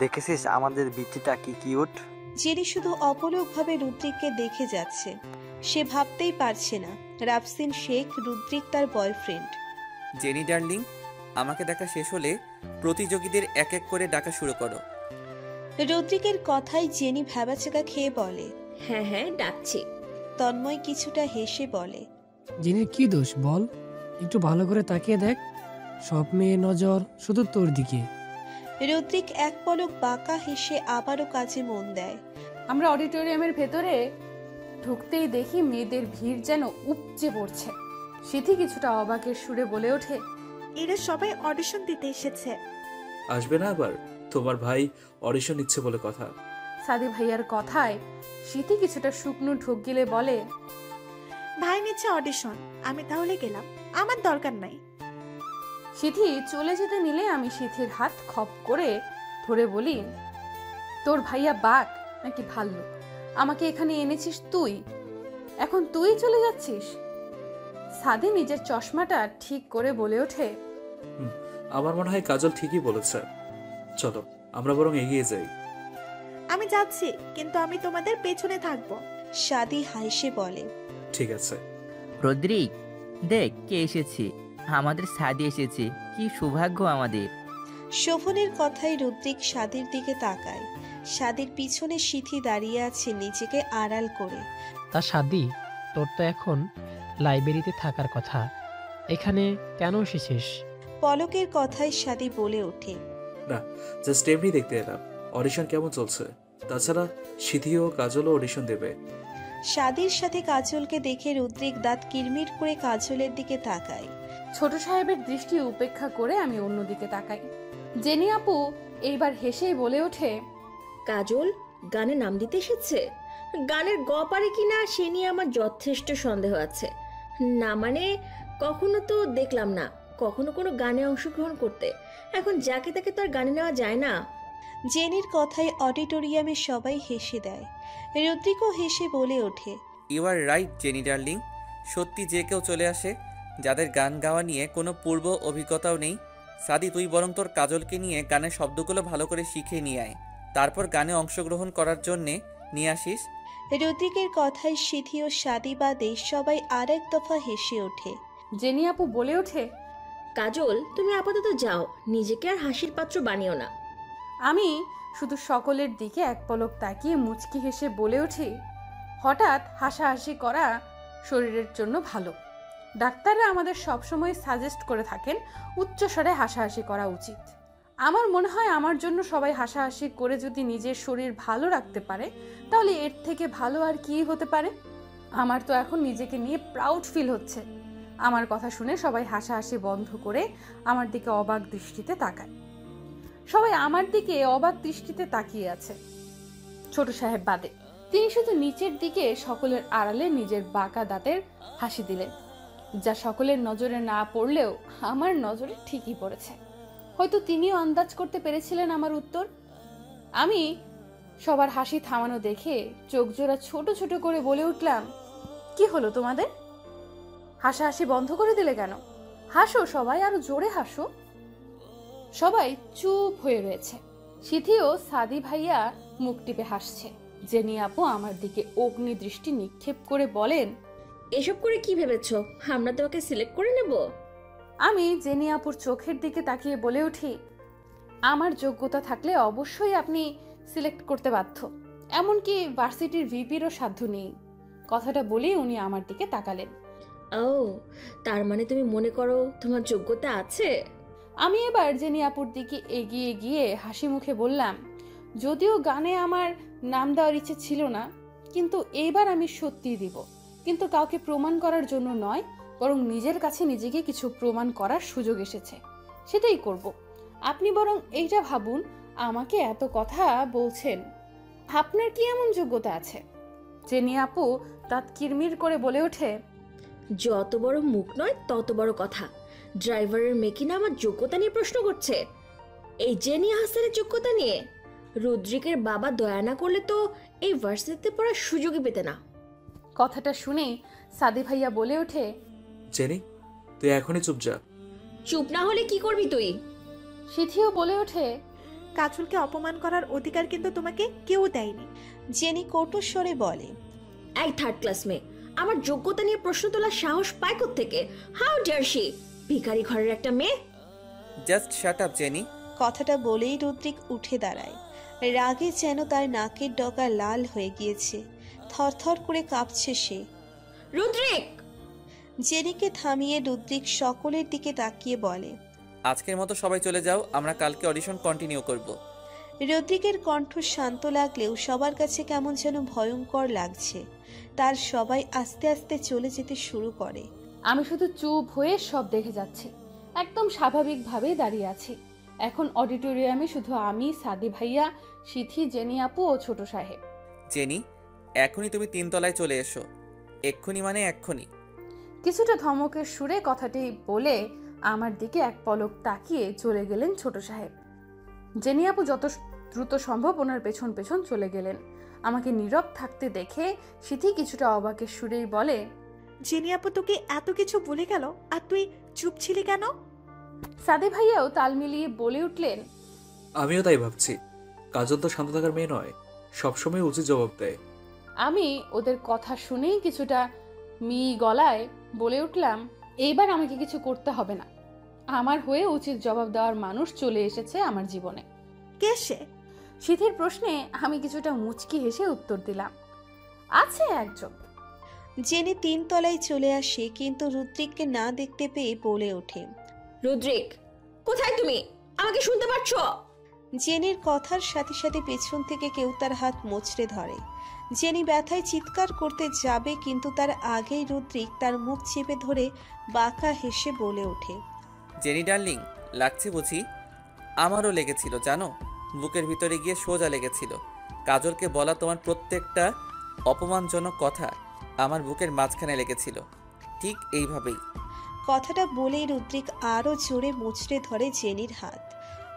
দেখেছিস আমাদের বিচিটা কি কিউট। জেরি শুধু অপলকভাবে রুদ্রিককে দেখে যাচ্ছে। সে ভাবতেই পারছে না রাফসিন শেখ রুদ্রিক তার বয়ফ্রেন্ড। জেনি ডার্লিং, আমাকে দেখা শেষ হলে প্রতিযোগীদের এক এক করে ডাকা শুরু করো। রুদ্রিকের কথায় জেনি ভ্যাবাচাকা খেয়ে বলে, হ্যাঁ হ্যাঁ ডাকছি। তন্ময় কিছুটা হেসে বলে, জেনির কি দোষ বল, একটু ভালো করে তাকিয়ে দেখ, সব মেয়ে নজর শুধু তোর দিকে। রুদ্রিক এক পলক বাঁকা হেসে আবারও কাজে মন দেয়। আমরা অডিটোরিয়ামের ভেতরে ঢুকতেই দেখি মেয়েদের ভিড় যেন উপচে পড়ছে। সিথি কিছুটা অবাকের সুরে বলে ওঠে, এরা সবাই অডিশন দিতে এসেছে। আসবে না আবার? তোমার ভাই অডিশন নিচ্ছে বলে কথা। সাদি ভাইয়ার কথায় সিথি কিছুটা শুকনো ঢোক গিলে বলে, ভাই নিচ্ছে অডিশন, আমি তাহলে গেলাম, আমার দরকার নাই। সিথি চলে যেতে নিলে আমি সিথির হাত খপ করে ধরে বলি, তোর ভাইয়া বাঘ নাকি ভাল্লুক? আমাকে এখানে এনেছিস তুই, এখন তুই চলে যাচ্ছিস? সাদি নিজের চশমাটা ঠিক করে বলে ওঠে, আমার মনে হয় কাজল ঠিকই বলেছে, চলো আমরা বরং এগিয়ে যাই। আমি যাচ্ছি, কিন্তু আমি তোমাদের পেছনে থাকবো। সাদি হাসে বলে, ঠিক আছে। রদ্রিক, দেখ কে এসেছে, আমাদের সাদি এসেছে, কি সৌভাগ্য আমাদের। শোভনের কথায় রুদ্রিক সাদির দিকে তাকায়। সাদির পিছনে সিথি দাঁড়িয়ে আছে নিজেকে আড়াল করে। তা সাদি, তোর তো এখন লাইব্রেরিতে থাকার কথা, এখানে কেন এসেছিস? পলকের কথায় সাদি বলে ওঠে, না, জাস্ট এমনি দেখতে এলাম অডিশন কেমন চলছে। তাছাড়া সিথি ও কাজলও অডিশন দেবে। সাদির সাথে কাজলকে দেখে রুদ্রিক দাঁত কিরমির করে কাজলের দিকে তাকায়। ছোট সাহেবের দৃষ্টি উপেক্ষা করে আমি অন্যদিকে তাকাই। জেনি আপু এইবার হেসেই বলে ওঠে, কাজল গানে নাম দিতে এসেছে? গানের গ পারে কিনা সে নিয়ে আমার যথেষ্ট সন্দেহ আছে। না মানে কখনো তো দেখলাম না কখনো কোনো গানে অংশগ্রহণ করতে, এখন যাকে তাকে তো আর গানে নেওয়া যায় না। জেনির কথায় অডিটোরিয়ামে সবাই হেসে দেয়। রুদ্রিকও হেসে বলে ওঠে, you are right Jenny darling, সত্যি যে কেউ চলে আসে যাদের গান গাওয়া নিয়ে কোনো পূর্ব অভিজ্ঞতাও নেই। সাদি, তুই বরং তোর কাজলকে নিয়ে গানের শব্দগুলো ভালো করে শিখে নিয়ে আয়, তারপর গানে অংশগ্রহণ করার জন্যে নিয়ে আসিস। রুদ্রিকের কথায় সিথি ও সাদি বাদে সবাই আর এক দফা হেসে ওঠে। জেনি আপু বলে ওঠে, কাজল তুমি আপাতত যাও, নিজেকে আর হাসির পাত্র বানিও না। আমি শুধু সকলের দিকে এক পলক তাকিয়ে মুচকি হেসে বলে উঠি, হঠাৎ হাসাহাসি করা শরীরের জন্য ভালো। ডাক্তাররা আমাদের সবসময় সাজেস্ট করে থাকেন উচ্চস্বরে হাসাহাসি করা উচিত। আমার মনে হয় আমার জন্য সবাই হাসাহাসি করে যদি নিজের শরীর ভালো রাখতে পারে তাহলে এর থেকে ভালো আর কি হতে পারে। আমার তো এখন নিজেকে নিয়ে প্রাউড ফিল হচ্ছে। আমার কথা শুনে সবাই হাসাহাসি বন্ধ করে আমার দিকে অবাক দৃষ্টিতে তাকায়। সবাই আমার দিকে অবাক দৃষ্টিতে তাকিয়ে আছে, ছোট সাহেব বাদে। তিনি শুধু নিচের দিকে সকলের আড়ালে নিজের বাঁকা দাঁতের হাসি দিলেন, যা সকলের নজরে না পড়লেও আমার নজরে ঠিকই পড়েছে। হয়তো তিনিও আন্দাজ করতে পেরেছিলেন আমার উত্তর। আমি সবার হাসি থামানো দেখে চোখ জোড়া ছোট ছোট করে বলে উঠলাম, কি হলো তোমাদের? হাসাহাসি বন্ধ করে দিলে কেন? হাসো সবাই, আরো জোরে হাসো। সবাই চুপ হয়ে রয়েছে। সিথি ও সাদি ভাইয়া মুখ টিপে হাসছে। জেনি আপু আমার দিকে অগ্নি দৃষ্টি নিক্ষেপ করে বলেন, এসব করে কি ভেবেছ আমরা তোমাকে সিলেক্ট করে নেব? আমি জেনি আপুর চোখের দিকে তাকিয়ে বলে উঠি, আমার যোগ্যতা থাকলে অবশ্যই আপনি সিলেক্ট করতে বাধ্য, এমনকি ভার্সিটির ভিপিরও সাধ্য নেই। কথাটা বলেই উনি আমার দিকে তাকালেন। ও, তার মানে তুমি মনে করো তোমার যোগ্যতা আছে? আমি এবার জেনি আপুর দিকে এগিয়ে গিয়ে হাসি মুখে বললাম, যদিও গানে আমার নাম দেওয়ার ইচ্ছে ছিল না, কিন্তু এইবার আমি সত্যিই দিব। কিন্তু কাউকে প্রমাণ করার জন্য নয়, বরং নিজের কাছে নিজেকে কিছু প্রমাণ করার সুযোগ এসেছে, সেটাই করব। আপনি বরং এইটা ভাবুন, আমাকে এত কথা বলছেন, আপনার কি এমন যোগ্যতা আছে? জেনি আপু দাঁত কিরমির করে বলে ওঠে, যত বড় মুখ নয় তত বড় কথা। ড্রাইভারের মেয়ে কিনা আমার যোগ্যতা নিয়ে প্রশ্ন করছে, এই জেনি হাসানের যোগ্যতা নিয়ে? রুদ্রিকের বাবা দয়া না করলে তো এই ভার্সিটিতে পড়ার সুযোগই পেতে না। কথাটা শুনেই সাদি ভাইয়া বলে ওঠে, জেনি তুই এখনই চুপ যা। চুপ না হলে কি করবি তুই? সিথিও বলে ওঠে, কাজলকে অপমান করার অধিকার কিন্তু তোমাকে কেউ দেয়নি। জেনি কটু স্বরে বলে। এই থার্ড ক্লাস মেয়ে আমার যোগ্যতা নিয়ে প্রশ্ন তোলার সাহস পায় কোত্থেকে? How dare she! ভিখারি ঘরের একটা মেয়ে। Just shut up Jenny. কথাটা বলেই রুদ্রিক উঠে দাঁড়ায়। রাগে যেন তার নাকের ডগা লাল হয়ে গিয়েছে, থরথর করে কাঁপছে সে। রুদ্রিক! জেনিকে থামিয়ে রুদ্রিক সকলের দিকে তাকিয়ে বলে, আজকের মতো সবাই চলে যাও, আমরা কালকে অডিশন কন্টিনিউ করব। রুদ্রিকের কণ্ঠ শান্ত লাগলেও সবার কাছে কেমন যেন ভয়ঙ্কর লাগছে। তার সবাই আস্তে আস্তে চলে যেতে শুরু করে। আমি শুধু চুপ হয়ে সব দেখে যাচ্ছি, একদম স্বাভাবিকভাবেই দাঁড়িয়ে আছি। এখন অডিটোরিয়ামে শুধু আমি, সাদি ভাইয়া, সিথি, জেনি আপু ও ছোট সাহেব। জেনি, এখনই তুমি 3 তলায় চলে এসো। এক্ষুনি মানে এক্ষুনি। কিছুটা ধমকের সুরে কথাটি বলে আমার দিকে এক পলক তাকিয়ে চলে গেলেন ছোট সাহেব। জেনি আপু যত দ্রুত সম্ভব ওনার পেছন পেছন চলে গেলেন। আমাকে নীরব থাকতে দেখে সিথি কিছুটা অবাকের সুরেই বলে, জেনি আপু তোকে এত কিছু বলে গেল আর তুই চুপ ছিলি কেন? সাদি ভাইয়াও তাল মিলিয়ে বলে উঠলেন, আমিও তাই ভাবছি। কাজল তো শান্ত থাকার মেয়ে নয়, সবসময় উচিত জবাব দেয়। আমি ওদের কথা শুনেই কিছুটা গলায় বলে উঠলাম, এইবার আমাকে কিছু করতে হবে না, আমার হয়ে উচিত জবাব দেওয়ার মানুষ চলে এসেছে আমার জীবনে। কে সে? সিথির প্রশ্নে আমি কিছুটা মুচকি হেসে উত্তর দিলাম, আছে একজন। জেনি 3 তলায় চলে আসে, কিন্তু রুদ্রিককে না দেখতে পেয়ে বলে ওঠে, রুদ্রিক কোথায় তুমি? আমাকে শুনতে পাচ্ছ? জেনির কথার সাথে সাথে পেছন থেকে কেউ তার হাত মোচড়ে ধরে। জেনি ব্যথায় চিৎকার করতে যাবে, কিন্তু তার আগেই রুদ্রিক তার মুখ চেপে ধরে বাঁকা হেসে বলে ওঠে, জেনি ডার্লিং, লাগছে বুঝি? আমারও লেগেছিল জানো, বুকের ভিতরে গিয়ে সোজা লেগেছিল। কাজলকে বলা তোমার প্রত্যেকটা অপমানজনক কথা আমার বুকের মাঝখানে লেগেছিল, ঠিক এইভাবেই। কথাটা বলেই রুদ্রিক আরও জোরে মুচড়ে ধরে জেনির হাত।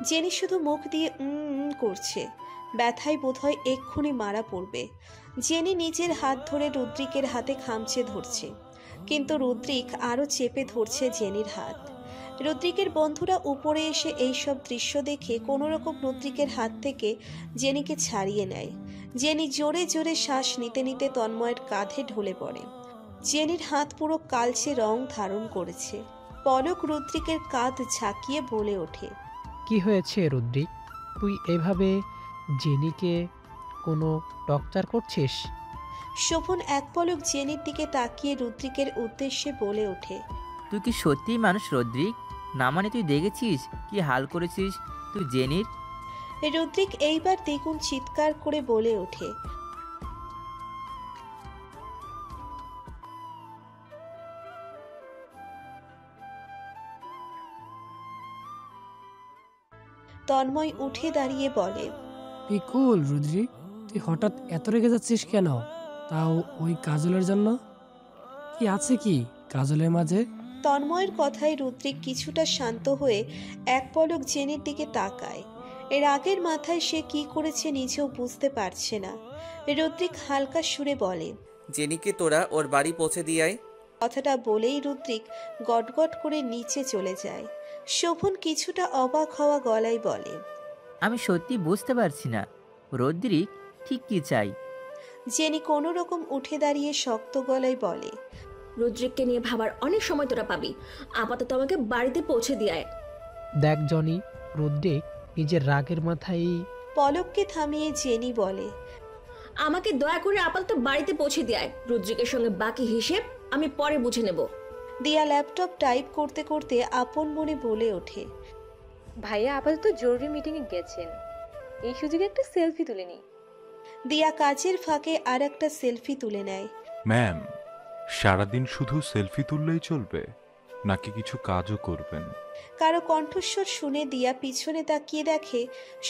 জেনি শুধু মুখ দিয়ে করছে, ব্যথায় বোধহয় এক্ষুনি মারা পড়বে। জেনি নিজের হাত ধরে রুদ্রিকের হাতে খামচে ধরছে, কিন্তু রুদ্রিক আরও চেপে ধরছে জেনির হাত। রুদ্রিকের বন্ধুরা উপরে এসে এইসব দৃশ্য দেখে কোনোরকম রুদ্রিকের হাত থেকে জেনিকে ছাড়িয়ে নেয়। জেনি জোরে জোরে শ্বাস নিতে নিতে তন্ময়ের কাঁধে ঢলে পড়ে। জেনির হাত পুরো কালচে রং ধারণ করেছে। পলক রুদ্রিকের কাঁধ ঝাঁকিয়ে বলে ওঠে, কি হয়েছে রুদ্রিক? তুই এভাবে জেনিকে কোনো টর্চার করছিস? শোভন এক পলক জেনির দিকে তাকিয়ে রুদ্রিকের উদ্দেশ্যে বলে ওঠে, তুই কি সত্যিই মানুষ রদ্রিক? না মানে তুই দেখেছিস কি হাল করেছিস তুই জেনির? রুদ্রিক এইবার দ্বিগুণ চিৎকার করে বলে ওঠে, তন্ময় উঠে দাঁড়িয়ে বলে, পিকুল রুদ্রিক, তুই হঠাৎ এত রেগে যাচ্ছিস কেন? তাও ওই কাজলের জন্য? কি আছে কি কাজলের মাঝে? তন্ময়ের কথায় রুদ্রিক কিছুটা শান্ত হয়ে এক পলক জেনির দিকে তাকায়। এর আগের মাথায় সে কি করেছে নিজেও বুঝতে পারছে না। রুদ্রিক হালকা সুরে বলে, জেনিকে তোরা ওর বাড়ি পৌঁছে দিয়ে আয়। কথাটা বলেই রুদ্রিক গটগট করে নিচে চলে যায়। শোভন কিছুটা অবাক হওয়া গলায় বলে, আমি সত্যি বুঝতে পারছি না রদ্রিক ঠিক কি চাই। জেনি কোনো রকম উঠে দাঁড়িয়ে শক্ত গলায় বলে, রুদ্রিককে নিয়ে ভাবার অনেক সময় তোরা পাবি, আপাতত আমাকে বাড়িতে পৌঁছে দিয়ে। দেখ জনি, রুদ্রিক নিজের রাগের মাথায়। পলককে থামিয়ে জেনি বলে, আমাকে দয়া করে আপাতত বাড়িতে পৌঁছে দিয়ে। রুদ্রিকের সঙ্গে বাকি হিসেব আমি পরে বুঝে নেব। দিয়া ল্যাপটপ টাইপ করতে করতে আপন মনে বলে ওঠে, ভাইয়া আপাতত জরুরি মিটিংয়ে গেছেন, এই সুযোগে একটা সেলফি তুলে নিই। দিয়া কাজের ফাঁকে আর একটা সেলফি তুলে নেয়। ম্যাম, সারাদিন শুধু সেলফি তুললেই চলবে নাকি কিছু কাজও করবেন? কারো কণ্ঠস্বর শুনে দিয়া পিছনে তাকিয়ে দেখে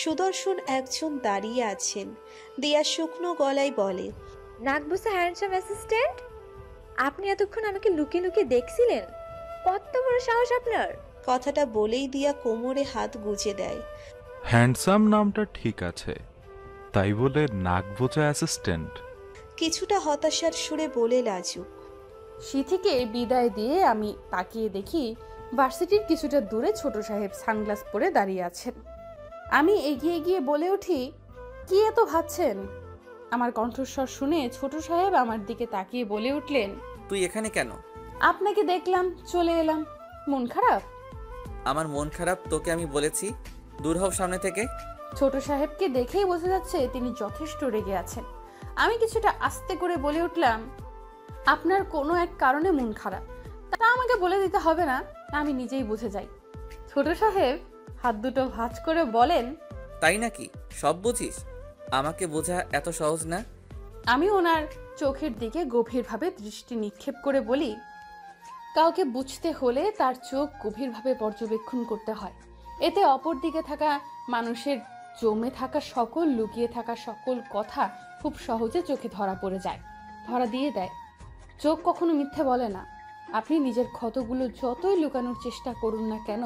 সুদর্শন একজন দাঁড়িয়ে আছেন। দিয়া শুকনো গলায় বলে, নাকবুসা হ্যান্ডসাম অ্যাসিস্ট্যান্ট, আপনি এতক্ষণ আমাকে লুকিয়ে লুকিয়ে দেখছিলেন? কত বড় সাহস আপনার! কথাটা বলেই দিয়া কোমরে হাত গুজে দেয়। হ্যান্ডসাম নামটা ঠিক আছে, তাই বলে নাকবোচা অ্যাসিস্ট্যান্ট? কিছুটা হতাশার সুরে বলে লাজুক। সিথিকে বিদায় দিয়ে আমি তাকিয়ে দেখি ভার্সিটির কিছুটা দূরে ছোট সাহেব সানগ্লাস পরে দাঁড়িয়ে আছেন। আমি এগিয়ে গিয়ে বলে উঠি, কি এত ভাবছেন? আমার কণ্ঠস্বর শুনে ছোট সাহেব আমার দিকে তাকিয়ে বলে উঠলেন, তুই এখানে কেন? আপনাকে দেখলাম, চলে এলাম। মন খারাপ? আমার মন খারাপ তোকে আমি বলেছি? দূর হও সামনে থেকে। ছোট সাহেবকে দেখেই বোঝা যাচ্ছে তিনি যথেষ্ট রেগে আছেন। আমি কিছুটা আস্তে করে বলে উঠলাম, আপনার কোনো এক কারণে মন খারাপ, তা আমাকে বলে দিতে হবে না, আমি নিজেই বুঝে যাই। ছোট সাহেব হাত দুটো ভাঁজ করে বলেন, তাই নাকি? সব বুঝিস? আমাকে বোঝা এত সহজ না। আমি ওনার চোখের দিকে গভীরভাবে দৃষ্টি নিক্ষেপ করে বলি, কাউকে বুঝতে হলে তার চোখ গভীরভাবে পর্যবেক্ষণ করতে হয়। এতে অপর দিকে থাকা মানুষের জমে থাকা সকল, লুকিয়ে থাকা সকল কথা খুব সহজে চোখে ধরা পড়ে যায়, ধরা দিয়ে দেয়। চোখ কখনো মিথ্যে বলে না। আপনি নিজের ক্ষতগুলো যতই লুকানোর চেষ্টা করুন না কেন,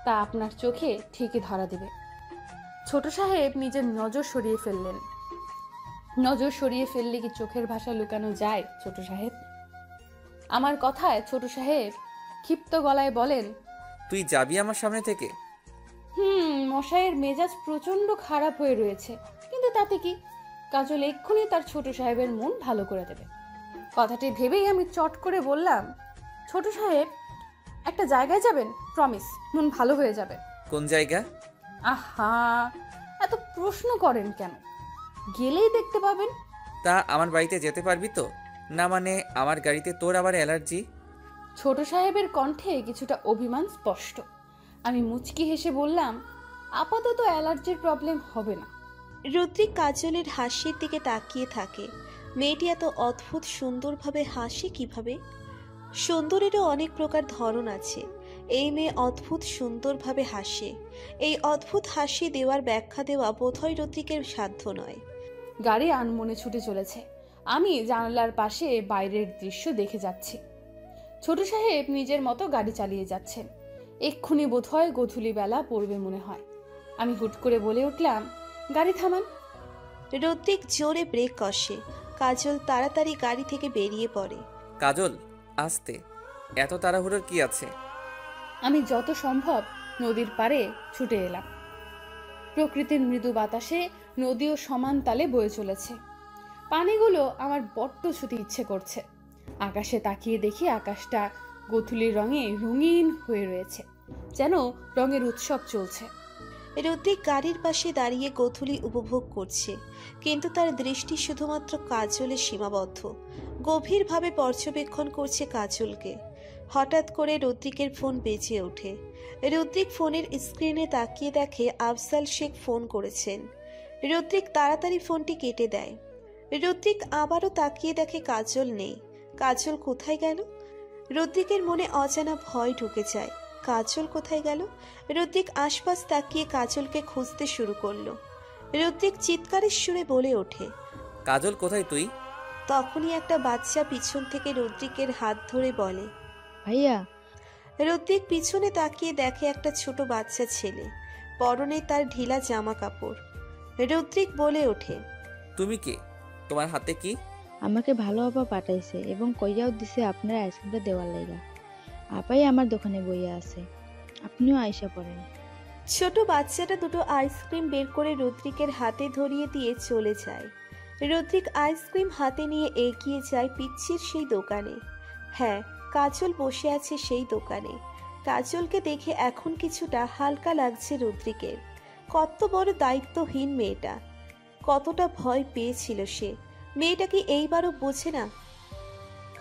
তা আপনার চোখে ঠিকই ধরা দেবে। ছোট সাহেব নিজের নজর সরিয়ে ফেললেন। নজর সরিয়ে ফেললে কি চোখের ভাষা লুকানো যায় ছোট সাহেব? আমার কথায় ছোট সাহেব ক্ষিপ্ত গলায় বলেন, তুই যাবি আমার সামনে থেকে? মশাইয়ের মেজাজ প্রচন্ড খারাপ হয়ে রয়েছে, কিন্তু তাতে কি? কাজল এক্ষুনি তার ছোট সাহেবের মন ভালো করে দেবে। কথাটি ভেবেই আমি চট করে বললাম, ছোট সাহেব একটা জায়গায় যাবেন, প্রমিস মন ভালো হয়ে যাবে। কোন জায়গা? আহা, এত প্রশ্ন করেন কেন? গেলেই দেখতে পাবেন। তা আমার বাড়িতে যেতে পারবি তো? না মানে আমার গাড়িতে তোর আবার অ্যালার্জি? ছোট সাহেবের কণ্ঠে কিছুটা অভিমান স্পষ্ট। আমি মুচকি হেসে বললাম, আপাতত অ্যালার্জির প্রবলেম হবে না। রুদ্রিক কাজলের হাসির দিকে তাকিয়ে থাকে। মেয়েটি এত অদ্ভুত সুন্দরভাবে হাসে কিভাবে? সুন্দরেরও অনেক প্রকার ধরন আছে। এই মেয়ে অদ্ভুত সুন্দরভাবে হাসে। এই অদ্ভুত হাসি দেওয়ার ব্যাখ্যা দেওয়া বোধহয় রুদ্রিকের সাধ্য নয়। গাড়ি আনমনে ছুটে চলেছে। আমি জানালার পাশে বাইরের দৃশ্য দেখে যাচ্ছি। ছোট সাহেব নিজের মতো গাড়ি চালিয়ে যাচ্ছেন। এক্ষুনি বোধহয় গোধূলি বেলা পড়বে মনে হয়। আমি হুট করে বলে উঠলাম, গাড়ি থামান। রুদ্রিক জোরে ব্রেক কষে। কাজল তাড়াতাড়ি গাড়ি থেকে বেরিয়ে পড়ে। কাজল আস্তে, এত তাড়াহুড়োর কি আছে? আমি যত সম্ভব নদীর পাড়ে ছুটে এলাম। প্রকৃতির মৃদু বাতাসে নদীও সমান তালে বয়ে চলেছে। পানিগুলো আমার বড্ড ছুতে ইচ্ছে করছে। আকাশে তাকিয়ে দেখি আকাশটা গোধূলির রঙে রঙিন হয়ে রয়েছে, যেন রঙের উৎসব চলছে। রুদ্রিক গাড়ির পাশে দাঁড়িয়ে গোধূলি উপভোগ করছে, কিন্তু তার দৃষ্টি শুধুমাত্র কাজলে সীমাবদ্ধ। গভীরভাবে পর্যবেক্ষণ করছে কাজলকে। হঠাৎ করে রুদ্রিকের ফোন বেজে ওঠে। রুদ্রিক ফোনের স্ক্রিনে তাকিয়ে দেখে আফজাল শেখ ফোন করেছেন। রুদ্রিক তাড়াতাড়ি ফোনটি কেটে দেয়। রুদ্রিক আবারও তাকিয়ে দেখে কাজল নেই। কাজল কোথায় গেল? রুদ্রিকের মনে অজানা ভয় ঢুকে যায়। কাজল কোথায় গেল? রুদ্রিক আশপাশ তাকিয়ে কাজলকে খুঁজতে শুরু করলো। রুদ্রিক চিৎকারের সুরে বলে ওঠে, কাজল কোথায় তুই? তখনই একটা বাচ্চা পিছন থেকে রুদ্রিকের হাত ধরে বলে, ভাইয়া। রুদ্রিক পিছনে তাকিয়ে দেখে একটা ছোট বাচ্চা ছেলে, পরনে তার ঢিলা জামা কাপড়। রুদ্রিক বলে ওঠে, তুমি কে? তোমার হাতে কি? আমাকে ভালো আপা পাঠাইছে এবং কইয়াও দিছে আপনার আইসক্রিমটা দেওয়ার লাইগা। আপাই আমার দোকানে বইয়া আছে, আপনিও আইসা পড়েন। ছোট বাচ্চাটা দুটো আইসক্রিম বের করে রুদ্রিকের হাতে ধরিয়ে দিয়ে চলে যায়। রুদ্রিক আইসক্রিম হাতে নিয়ে এগিয়ে যায় পিচ্ছির সেই দোকানে। হ্যাঁ, কাজল বসে আছে সেই দোকানে। কাজলকে দেখে এখন কিছুটা হালকা লাগছে রুদ্রিকের। কত বড় দায়িত্বহীন মেয়েটা, কতটা ভয় পেয়েছিল সে। মেয়েটা কি এইবারও বোঝে না?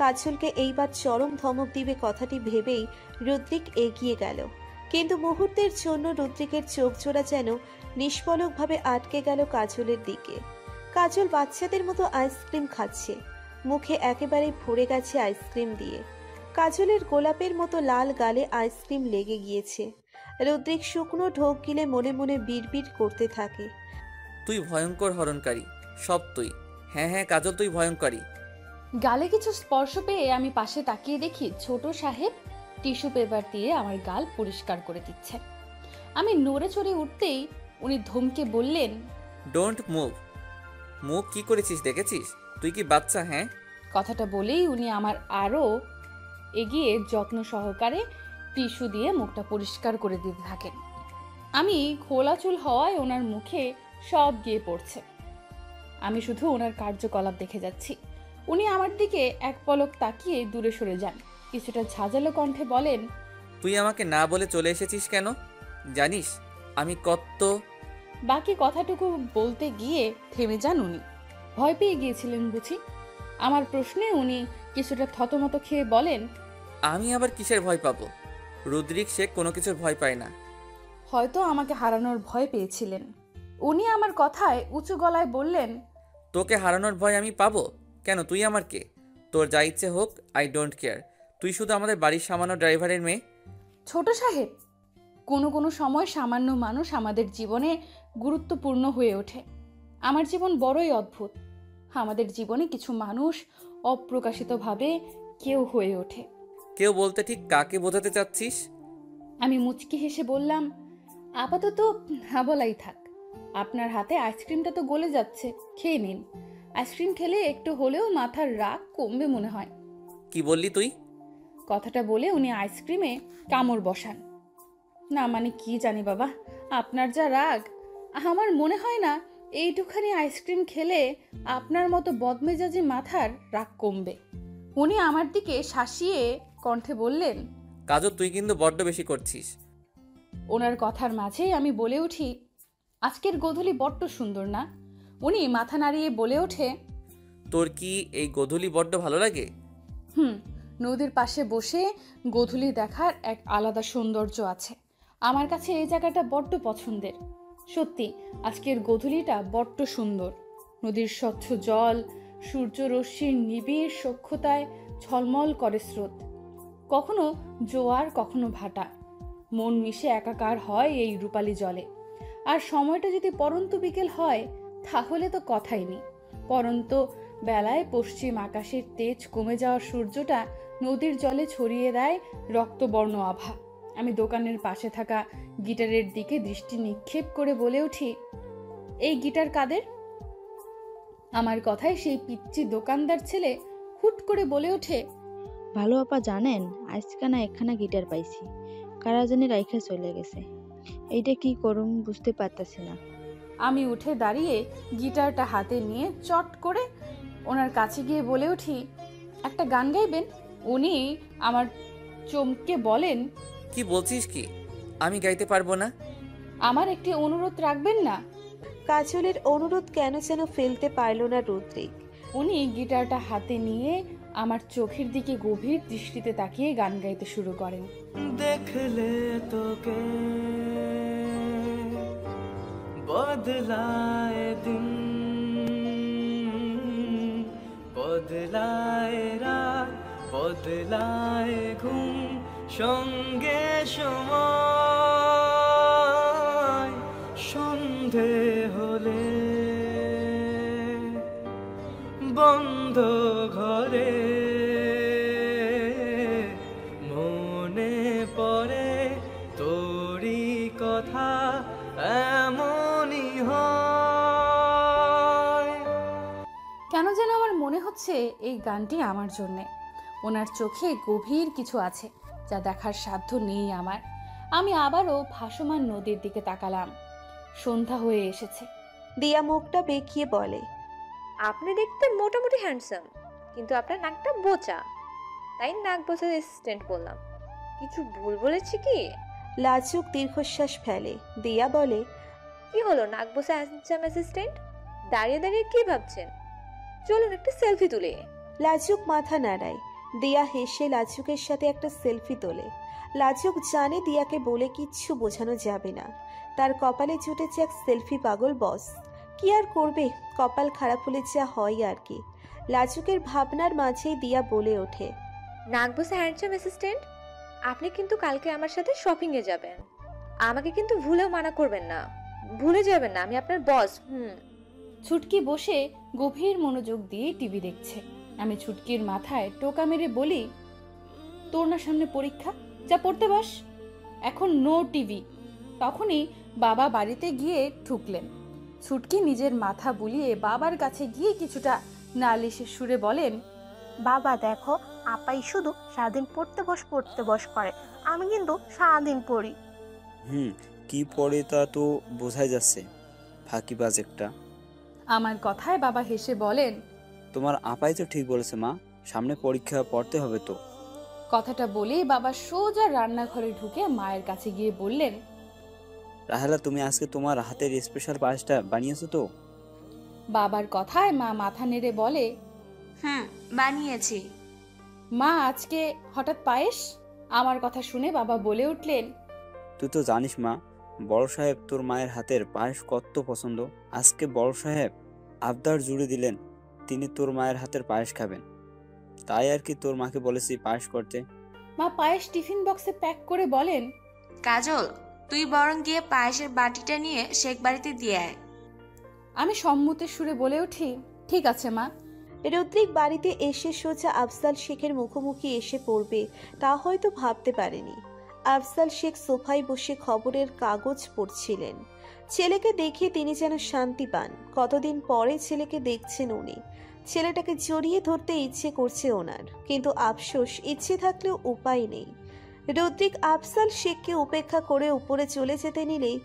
কাজলকে এইবার চরম ধমক দিবে কথাটি ভেবেই রুদ্রিক এগিয়ে গেল, কিন্তু মুহূর্তের জন্য রুদ্রিকের চোখ জোড়া যেন নিষ্পলকভাবে আটকে গেল কাজলের দিকে। কাজল বাচ্চাদের মতো আইসক্রিম খাচ্ছে, মুখে একেবারে ভরে গেছে আইসক্রিম দিয়ে। কাজলের গোলাপের মতো লাল গালে আইসক্রিম লেগে গিয়েছে। রুদ্রিক শুকনো ঢোক গিলে মনে মনে বিড়বিড় করতে থাকে, তুই ভয়ঙ্কর হরণকারী, সব তুই। হ্যাঁ হ্যাঁ কাজল, তুই ভয়ঙ্করী। গালে কিছু স্পর্শ পেয়ে আমি পাশে তাকিয়ে দেখি ছোট সাহেব টিস্যু পেপার দিয়ে আমার গাল পরিষ্কার করে দিচ্ছেন। আমি নড়ে চড়ে উঠতেই উনি ধমকে বললেন, ডোন্ট মুভ। মুখ কি করেছিস দেখেছিস? তুই কি বাচ্চা? হ্যাঁ। কথাটা বলেই উনি আমার আরও এগিয়ে যত্ন সহকারে টিস্যু দিয়ে মুখটা পরিষ্কার করে দিতে থাকেন। আমি খোলা চুল হওয়ায় ওনার মুখে সব গিয়ে পড়ছে। আমি শুধু ওনার কার্যকলাপ দেখে যাচ্ছি। উনি আমার দিকে এক পলক তাকিয়ে দূরে সরে যান, কিছুটা ঝাঁঝালো কণ্ঠে বলেন, তুই আমাকে না বলে চলে এসেছিস কেন? জানিস আমি কত। বাকি কথাটুকু বলতে গিয়ে থেমে যান উনি। ভয় পেয়ে গিয়েছিলেন বুঝি? আমার প্রশ্নে উনি কিছুটা থতমত খেয়ে বলেন, আমি আবার কিসের ভয় পাবো? রুদ্রিক সে কোনো কিছুর ভয় পায় না। হয়তো আমাকে হারানোর ভয় পেয়েছিলেন। উনি আমার কথায় উঁচু গলায় বললেন, তোকে হারানোর ভয় আমি পাবো কেন? তুই আমার কে? তোর যা ইচ্ছে হোক, আই ডোন্ট কেয়ার। তুই শুধু আমাদের বাড়ির সামান্য ড্রাইভারের মেয়ে। ছোট সাহেব, কোনো কোনো সময় সামান্য মানুষ আমাদের জীবনে গুরুত্বপূর্ণ হয়ে ওঠে। আমার জীবন বড়ই অদ্ভুত। আমাদের জীবনে কিছু মানুষ অপ্রকাশিতভাবে কেউ হয়ে ওঠে। কেউ বলতে ঠিক কাকে বোঝাতে চাচ্ছিস? আমি মুচকি হেসে বললাম, আপাতত না বলাই থাক। আপনার হাতে আইসক্রিমটা তো গলে যাচ্ছে, খেয়ে নিন। আইসক্রিম খেলে একটু হলেও মাথার রাগ কমবে মনে হয়। কি বললি তুই? কথাটা বলে উনি আইসক্রিমে কামড় বসান। না মানে কি জানি বাবা, আপনার যা রাগ, আমার মনে হয় না এইটুখানি আইসক্রিম খেলে আপনার মতো বদমেজাজি মাথার রাগ কমবে। উনি আমার দিকে শাসিয়ে কণ্ঠে বললেন, কাজল তুই কিন্তু বড্ড বেশি করছিস। ওনার কথার মাঝেই আমি বলে উঠি, আজকের গোধূলি বড্ড সুন্দর না? উনি মাথা নাড়িয়ে বলে ওঠে, তোর কি এই গোধূলি বড্ড ভালো লাগে? নদীর পাশে বসে গোধূলি দেখার এক আলাদা সৌন্দর্য আছে। আমার কাছে এই জায়গাটা বড্ড পছন্দের। সত্যি আজকের গোধূলিটা বড্ড সুন্দর। নদীর স্বচ্ছ জল সূর্যরশ্মির নিবিড় সখ্যতায় ঝলমল করে স্রোত, কখনো জোয়ার কখনো ভাটা। মন মিশে একাকার হয় এই রূপালী জলে। আর সময়টা যদি পরন্ত বিকেল হয় তাহলে তো কথাই নেই। পরন্ত বেলায় পশ্চিম আকাশের তেজ কমে যাওয়ার সূর্যটা নদীর জলে ছড়িয়ে দেয় রক্তবর্ণ আভা। আমি দোকানের পাশে থাকা গিটারের দিকে দৃষ্টি নিক্ষেপ করে বলে উঠি, এই গিটার কাদের? আমার কথায় সেই পিচ্চি দোকানদার ছেলে হুট করে বলে ওঠে, ভালো আপা জানেন, আজকানা একখানা গিটার পাইছি, কারা জানি রাইখা চলে গেছে। এইটা কি করুম বুঝতে পারতাছি না। আমি উঠে দাঁড়িয়ে গিটারটা হাতে নিয়ে চট করে ওনার কাছে গিয়ে বলে উঠি, একটা গান গাইবেন? উনি আমার চমকে বলেন, কি বলছিস কি? আমি গাইতে পারবো না। আমার একটি অনুরোধ রাখবেন না? কাজলের অনুরোধ কেন যেন ফেলতে পারল না রুদ্রিক। উনি গিটারটা হাতে নিয়ে আমার চোখের দিকে গভীর দৃষ্টিতে তাকিয়ে গান গাইতে শুরু করেন। দেখলে তোকে বদলায় দিন, বদলায় রাত, বদলায় ঘুম, সঙ্গে সময় সন্ধে হলে বন্ধ ঘরে মনে পড়ে তোরই কথা, এমনই হয়। কেন যেন আমার মনে হচ্ছে এই গানটি আমার জন্যে। ওনার চোখে গভীর কিছু আছে যা দেখার সাধ্য নেই আমার। আমি আবারও ভাসমান নদীর দিকে তাকালাম। সন্ধ্যা হয়ে এসেছে। দিয়া মুখটা বেঁকিয়ে বলে, আপনি দেখতে মোটামুটি হ্যান্ডসাম, কিন্তু আপনার নাকটা বোচা, তাই নাক বোচার অ্যাসিস্ট্যান্ট বললাম। কিছু ভুল বলেছি কি? লাজুক দীর্ঘশ্বাস ফেলে। দিয়া বলে, কি হলো নাক বোচা হ্যান্ডসাম অ্যাসিস্ট্যান্ট? দাঁড়িয়ে দাঁড়িয়ে কি ভাবছেন? চলুন একটা সেলফি তুলে। লাজুক মাথা নাড়ায়। দিয়া হেসে লাজুকের সাথে একটা সেলফি তোলে। লাজুক জানে দিয়াকে বলে কিচ্ছু বোঝানো যাবে না। তার কপালে জুটেছে এক সেলফি পাগল বস। কি আর করবে, কপাল খারাপ হলে যা হয় আর কি। লাজুকের ভাবনার মাঝেই দিয়া বলে ওঠে, নাক বোচা হ্যান্ডসাম অ্যাসিস্ট্যান্ট, আপনি কিন্তু কালকে আমার সাথে শপিংয়ে যাবেন। আমাকে কিন্তু ভুলেও মানা করবেন না, ভুলে যাবেন না আমি আপনার বস। ছুটকি বসে গভীর মনোযোগ দিয়ে টিভি দেখছে। আমি ছুটকির মাথায় টোকা মেরে বলি, তোর না সামনে পরীক্ষা, যা পড়তে বস, এখন নো টিভি। তখনই বাবা বাড়িতে গিয়ে ঢুকলেন। ছুটকি নিজের মাথা বুলিয়ে বাবার কাছে গিয়ে কিছুটা নালিশের সুরে বলেন, বাবা দেখো, আপাই শুধু সারাদিন পড়তে বস করে, আমি কিন্তু সারাদিন পড়ি। কি পড়ে তা তো বোঝাই যাচ্ছে, ফাঁকিবাজ একটা। আমার কথায় বাবা হেসে বলেন, তোমার আপাই তো ঠিক বলেছে মা, সামনে পরীক্ষা পড়তে হবে তো। কথাটা বলেই বাবা সোজা রান্নাঘরে ঢুকে মায়ের কাছে গিয়ে বললেন, রাহেলা, তুমি আজকে তোমার হাতের স্পেশাল পায়েসটা বানিয়েছো তো? বাবার কথায় মা মাথা নেড়ে বলে, বানিয়েছি। মা আজকে হঠাৎ পায়েস? আমার কথা শুনে বাবা বলে উঠলেন, তুই তো জানিস মা, বড় সাহেব তোর মায়ের হাতের পায়েস কত পছন্দ। আজকে বড় সাহেব আবদার জুড়ে দিলেন তিনি তোর মায়ের হাতের পায়েস খাবেন, তাই আর কি তোর মাকে বলেছি পায়েস করতে। মা পায়েস টিফিন বক্সে প্যাক করে বলেন, কাজল, তুই বরং গিয়ে পায়েসের বাটিটা নিয়ে শেখ বাড়িতে দিয়ে আয়। আমি সম্মতের সুরে বলে উঠি, ঠিক আছে মা। রুদ্রিক বাড়িতে এসে সোজা আফজাল শেখের মুখোমুখি এসে পড়বে তা হয়তো ভাবতে পারেনি। আফজাল শেখ সোফায় বসে খবরের কাগজ পড়ছিলেন। ছেলেকে দেখে তিনি যেন শান্তি পান। কতদিন পরে ছেলেকে দেখছেন উনি। ছেলেটাকে জড়িয়ে ধরতে ইচ্ছে করছে ওনার, কিন্তু আফসোস, ইচ্ছে থাকলেও উপায় নেই। রুদ্রিক আফজাল শেখকে উপেক্ষা করে উপরে চলে যেতে নিলেই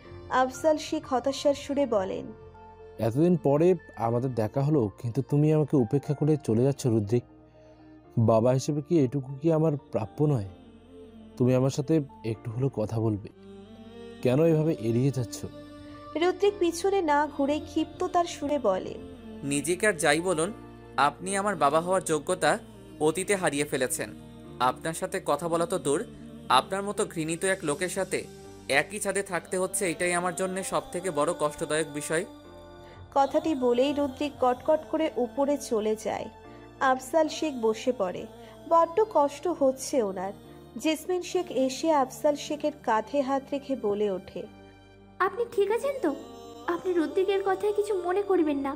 আফজাল শেখ হতাশার সুরে বলেন, এতদিন পরে আমাদের দেখা হলো, কিন্তু তুমি আমাকে উপেক্ষা করে চলে যাচ্ছ রুদ্রিক। বাবা হিসেবে কি এটুকু কি আমার প্রাপ্য নয়? তুমি আমার সাথে একটু হলেও কথা বলবে, কেন এভাবে এড়িয়ে যাচ্ছ? রুদ্রিক পিছনে না ঘুরে ক্ষিপ্ততার সুরে বলে, নিজেকে আর যাই বলুন, আপনি আমার বাবা হওয়ার যোগ্যতা অতীতে হারিয়ে ফেলেছেন। আপনার সাথে কথা বলা তো দূর, আপনার মতো ঘৃণিত এক লোকের সাথে একই ছাদে থাকতে হচ্ছে, এটাই আমার জন্য সবথেকে বড় কষ্টদায়ক বিষয়। কথাটি বলেই রুদ্রিক কটকট করে উপরে চলে যায়। আফজাল শেখ বসে পড়ে। বড্ড কষ্ট হচ্ছে ওনার। জেসমিন শেখ এসে আফজাল শেখের কাঁধে হাত রেখে বলে ওঠে, আপনি ঠিক আছেন তো? আপনি রুদ্রিকের কথায় কিছু মনে করবেন না।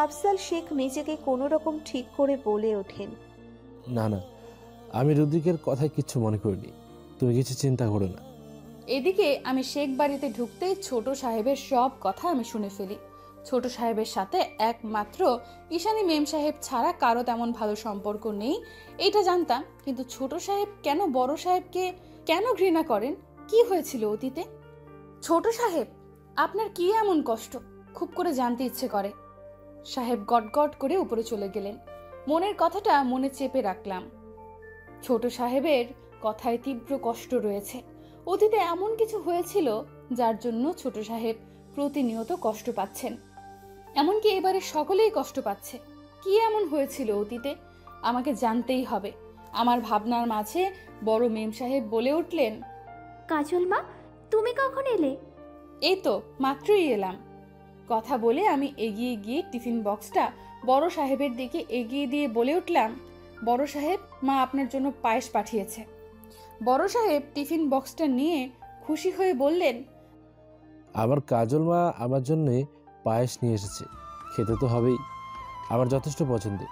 আফজাল শেখ নিজেকে কোনো রকম ঠিক করে বলে ওঠেন, না না, আমি রুদ্রিকের কথায় কিচ্ছু মনে করিনি, তুমি কিছু চিন্তা করো না। এদিকে আমি শেখ বাড়িতে ঢুকতেই ছোট সাহেবের সব কথা আমি শুনে ফেলি। ছোট সাহেবের সাথে একমাত্র ঈশানী মেম সাহেব ছাড়া কারো তেমন ভালো সম্পর্ক নেই এটা জানতাম, কিন্তু ছোট সাহেব কেন বড় সাহেবকে কেন ঘৃণা করেন? কি হয়েছিল অতীতে? ছোট সাহেব, আপনার কি এমন কষ্ট? খুব করে জানতে ইচ্ছে করে। সাহেব গটগট করে উপরে চলে গেলেন। মনের কথাটা মনে চেপে রাখলাম। ছোট সাহেবের কথায় তীব্র কষ্ট রয়েছে। অতীতে এমন কিছু হয়েছিল যার জন্য ছোট সাহেব প্রতিনিয়ত কষ্ট পাচ্ছেন, এমনকি এবারে সকলেই কষ্ট পাচ্ছে। কি এমন হয়েছিল অতীতে? আমাকে জানতেই হবে। আমার ভাবনার মাঝে বড় মেম সাহেব বলে উঠলেন, কাজল মা, তুমি কখন এলে? এই তো মাত্রই এলাম। কথা বলে আমি এগিয়ে গিয়ে টিফিন বক্সটা বড় সাহেবের দিকে এগিয়ে দিয়ে বলে উঠলাম, বড় সাহেব, মা আপনার জন্য পায়েস পাঠিয়েছে। বড় সাহেব টিফিন বক্সটা নিয়ে খুশি হয়ে বললেন, আমার কাজল মা আমার জন্যে পায়েস নিয়ে এসেছে, খেতে তো হবেই, আমার যথেষ্ট পছন্দের।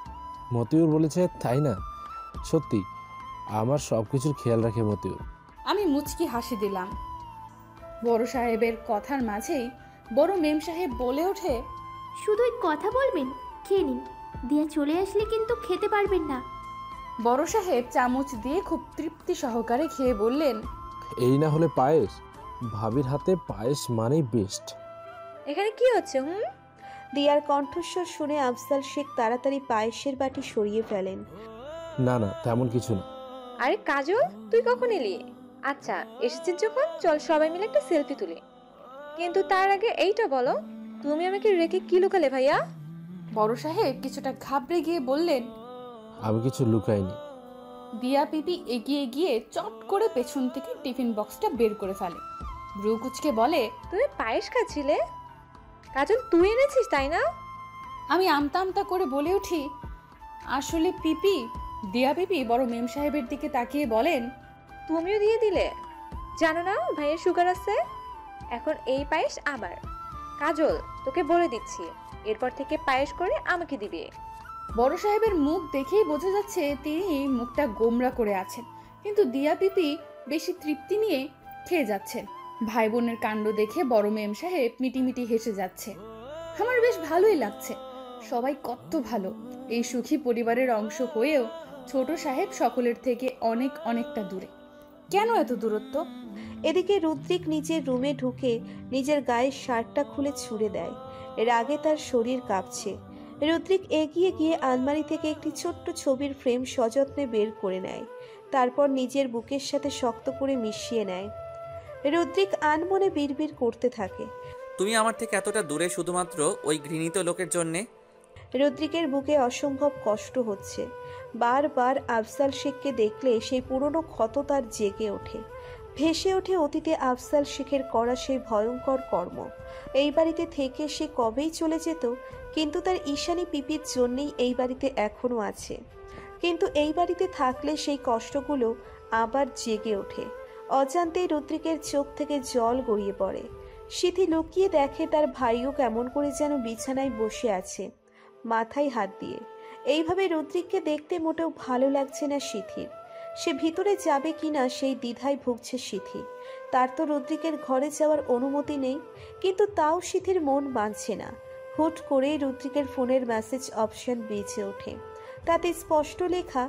মতিউর বলেছে, তাই না? সত্যি, আমার সব কিছুর খেয়াল রাখে মতিউর। আমি মুচকি হাসি দিলাম। বড় সাহেবের কথার মাঝেই বড় মেম সাহেব বলে ওঠে, শুধুই কথা বলবেন? খেয়ে নিন, দিয়া চলে আসলে কিন্তু খেতে পারবেন না। বড় সাহেব চামচ দিয়ে খুব তৃপ্তি সহকারে খেয়ে বললেন, এই না হলে পায়েস? ভাবির হাতে পায়েস মানেই বেস্ট। এখানে কি হচ্ছে? দিয়ার কণ্ঠস্বর শুনে আফজাল শেখ তাড়াতাড়ি পায়েসের বাটি সরিয়ে ফেলেন। না না, তেমন কিছু না। আরে কাজল, তুই কখন এলি? আচ্ছা, এসেছিস যখন, চল সবাই মিলে একটা সেলফি তুলি। কিন্তু তার আগে এইটা বলো, তুমি আমাকে রেখে কি লুকালে ভাইয়া? বড় সাহেব কিছুটা ঘাবড়ে গিয়ে বললেন, আমি কিছু লুকাইনি। দিয়া পিপি এগিয়ে গিয়ে চট করে পেছন থেকে টিফিন বক্সটা বের করে ফেলে। ব্রু কুচকে বলে, তুমি পায়েস খাচ্ছিলে? কাজল, তুই এনেছিস তাই না? আমি আমতা আমতা করে বলে উঠি, আসলে পিপি। দিয়া পিপি বড় মেম সাহেবের দিকে তাকিয়ে বলেন, তুমিও দিয়ে দিলে? জানো না ভাইয়ের সুগার আছে? এখন এই পায়েস আমার। কাজল, তোকে বলে দিচ্ছি, এরপর থেকে পায়েস করে আমাকে দিবে। বড় সাহেবের মুখ দেখেই বোঝা যাচ্ছে তিনি মুখটা গোমরা করে আছেন, কিন্তু দিয়া পিপি বেশি তৃপ্তি নিয়ে খেয়ে যাচ্ছেন। ভাই বোনের কাণ্ড দেখে বড় মেম সাহেব মিটিমিটি হেসে যাচ্ছে। আমার বেশ ভালোই লাগছে। সবাই কত ভালো। এই সুখী পরিবারের অংশ হয়েও ছোট সাহেব সকলের থেকে অনেকটা দূরে। কেন এত দূরত্ব? এদিকে রুদ্রিক নিজের রুমে ঢুকে নিজের গায়ের শার্টটা খুলে ছুঁড়ে দেয়। রাগে তার শরীর কাঁপছে। রুদ্রিক এগিয়ে গিয়ে আলমারি থেকে একটি ছোট্ট ছবির ফ্রেম সযত্নে বের করে নেয়, তারপর নিজের বুকের সাথে শক্ত করে মিশিয়ে নেয়। রুদ্রিক আনমনে বিড়বিড় করতে থাকে, তুমি আমার থেকে এতটা দূরে শুধুমাত্র ওই ঘৃণিত লোকের জন্যে। রুদ্রিকের বুকে অসম্ভব কষ্ট হচ্ছে। বারবার আফজাল শেখকে দেখলে সেই পুরনো ক্ষত তার জেগে ওঠে। ভেসে ওঠে অতীতে আফজাল শেখের করা সেই ভয়ঙ্কর কর্ম। এই বাড়িতে থেকে সে কবেই চলে যেত, কিন্তু তার ঈশানী পিপির জন্যেই এই বাড়িতে এখনো আছে। কিন্তু এই বাড়িতে থাকলে সেই কষ্টগুলো আবার জেগে ওঠে। অজান্তেই রুদ্রিকের চোখ থেকে জল গড়িয়ে পড়ে। সিথি লুকিয়ে দেখে তার ভাইও কেমন করে যেন বিছানায় বসে আছে, মাথায় হাত দিয়ে। এইভাবে রুদ্রিককে দেখতে মোটেও ভালো লাগছে না সিথির। সে ভিতরে যাবে কিনা সেই দ্বিধায় ভুগছে সিথি। তার তো রুদ্রিকের ঘরে যাওয়ার অনুমতি নেই, কিন্তু তাও সিথির মন মানছে না। হুট করেই রুদ্রিকের ফোনের মেসেজ অপশন বেজে ওঠে। তাতে স্পষ্ট লেখা,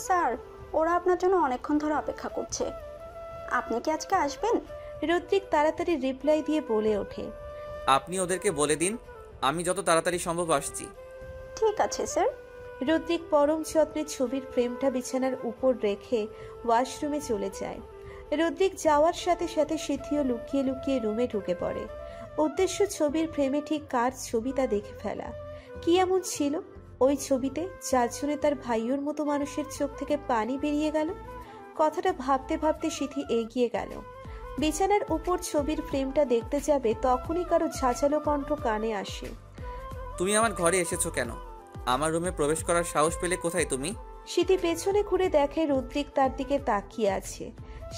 স্যার, ওরা আপনার জন্য অনেকক্ষণ ধরে অপেক্ষা করছে, আপনি কি আজকে আসবেন? রুদ্রিক তাড়াতাড়ি রিপ্লাই দিয়ে বলে ওঠে, আপনি ওদেরকে বলে দিন আমি যত তাড়াতাড়ি সম্ভব আসছি। ঠিক আছে স্যার। রুদ্রিক পরম যত্নে ছবির ফ্রেমটা বিছানার উপর রেখে ওয়াশরুমে চলে যায়। রুদ্রিক যাওয়ার সাথে সাথে সিথিও লুকিয়ে লুকিয়ে রুমে ঢুকে পড়ে। উদ্দেশ্য ছবির ফ্রেমে ঠিক কার ছবি তা দেখে ফেলা। কি এমন ছিল ওই ছবিতে যার জন্য তার ভাইয়ের মতো মানুষের চোখ থেকে পানি বেরিয়ে গেল? কথাটা ভাবতে ভাবতে সিথি এগিয়ে গেল। বিছানার উপর ছবির ফ্রেমটা দেখতে যাবে, তখনই কারো ঝাঁঝালো কণ্ঠ কানে আসে, তুমি আমার ঘরে এসেছো কেন? আমার রুমে প্রবেশ করার সাহস পেলে কোথায় তুমি? সিথি পেছনে ঘুরে দেখে রুদ্রিক তার দিকে তাকিয়ে আছে।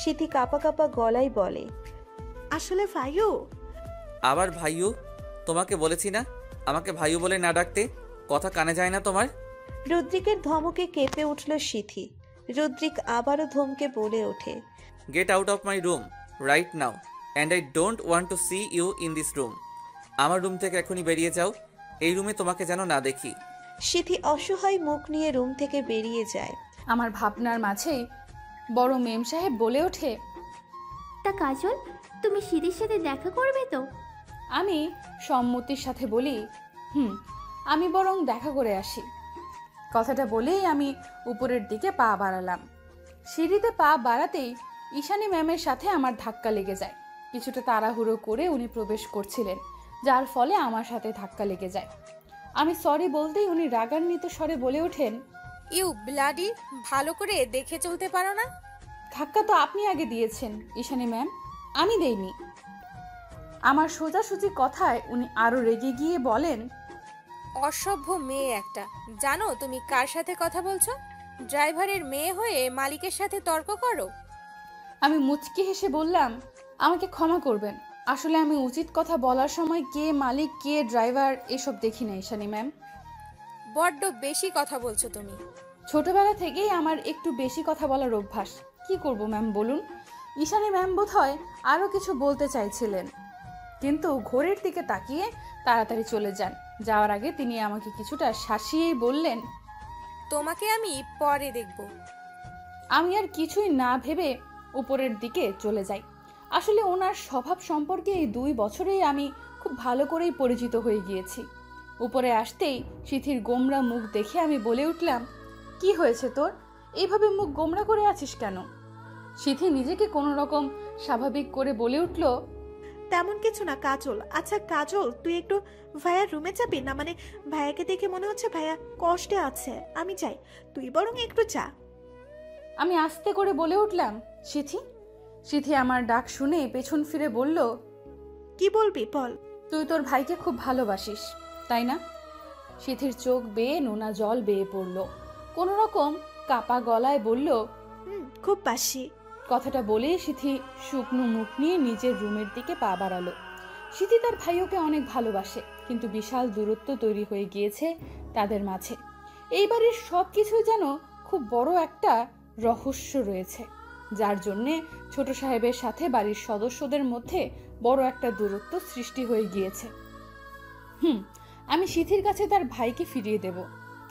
সিথি কাঁপা কাঁপা গলায় বলে, আসলে ভাইও। আবার ভাইও? তোমাকে বলেছি না আমাকে ভাইও বলে না ডাকতে? কথা কানে যায় না তোমার? রুদ্রিকের ধমকে কেঁপে উঠল সিথি। রুদ্রিক আবারও ধমকে বলে ওঠে, get out of my room right now and I don't want to see you in this room. আমার রুম থেকে এখনই বেরিয়ে যাও, এই রুমে তোমাকে যেন না দেখি। সিথি অসহায় মুখ নিয়ে রুম থেকে বেরিয়ে যায়। আমার ভাবনার মাঝেই বড় মেম সাহেব বলে ওঠে, তা কাজল, তুমি সিদির সাথে দেখা করবে তো? আমি সম্মতির সাথে বলি, আমি বরং দেখা করে আসি। কথাটা বলেই আমি উপরের দিকে পা বাড়ালাম। সিঁড়িতে পা বাড়াতেই ঈশানী ম্যামের সাথে আমার ধাক্কা লেগে যায়। কিছুটা তাড়াহুড়ো করে উনি প্রবেশ করছিলেন, যার ফলে আমার সাথে ধাক্কা লেগে যায়। আমি সরি বলতেই উনি রাগান্বিত স্বরে বলে ওঠেন, ইউ ব্লাডি, ভালো করে দেখে চলতে পারো না? ধাক্কা তো আপনি আগে দিয়েছেন ঈশানী ম্যাম, আমি দেইনি। আমার সোজাসুজি কথায় উনি আরো রেগে গিয়ে বলেন, অসভ্য মেয়ে একটা। জানো তুমি কার সাথে কথা বলছো? ড্রাইভারের মেয়ে হয়ে মালিকের সাথে তর্ক করো? আমি মুচকি হেসে বললাম, আমাকে ক্ষমা করবেন, আসলে আমি উচিত কথা বলার সময় কে মালিক কে ড্রাইভার এসব দেখি না ঈশানী ম্যাম। বড্ড বেশি কথা বলছো তুমি। ছোটবেলা থেকেই আমার একটু বেশি কথা বলার অভ্যাস, কি করব ম্যাম বলুন। ঈশানী ম্যাম বোধহয় আরও কিছু বলতে চাইছিলেন, কিন্তু ঘড়ির দিকে তাকিয়ে তাড়াতাড়ি চলে যান। যাওয়ার আগে তিনি আমাকে কিছুটা শাসিয়েই বললেন, তোমাকে আমি পরে দেখব। আমি আর কিছুই না ভেবে উপরের দিকে চলে যাই। আসলে ওনার স্বভাব সম্পর্কে এই 2 বছরেই আমি খুব ভালো করেই পরিচিত হয়ে গিয়েছি। উপরে আসতেই সিথির গোমরা মুখ দেখে আমি বলে উঠলাম, কি হয়েছে তোর? এইভাবে মুখ গোমরা করে আছিস কেন? সিথি নিজেকে কোনো রকম স্বাভাবিক করে বলে উঠল, তেমন কিছু না কাজল। আচ্ছা কাজল, তুই একটু ভাইয়ার রুমে যাবি না? মানে ভাইয়াকে দেখে মনে হচ্ছে ভাইয়া কষ্টে আছে। আমি যাই, তুই বরং একটু যা। আমি আস্তে করে বলে উঠলাম, সিথি। সিথি আমার ডাক শুনে পেছন ফিরে বলল, কি বলবি বল। তুই তোর ভাইকে খুব ভালোবাসিস তাই না? সিথির চোখ বেয়ে নোনা জল বেয়ে পড়ল। কোনো রকম কাপা গলায় বলল, খুব বাসি। কথাটা বলেই সিথি শুকনো মুখ নিয়ে নিজের রুমের দিকে পা বাড়ালো। সিথি তার ভাইওকে অনেক ভালোবাসে, কিন্তু বিশাল দূরত্ব তৈরি হয়ে গিয়েছে তাদের মাঝে। এই বাড়ির সব কিছুই যেন খুব বড় একটা রহস্য রয়েছে, যার জন্যে ছোট সাহেবের সাথে বাড়ির সদস্যদের মধ্যে বড় একটা দূরত্ব সৃষ্টি হয়ে গিয়েছে। আমি সিথির কাছে তার ভাইকে ফিরিয়ে দেব,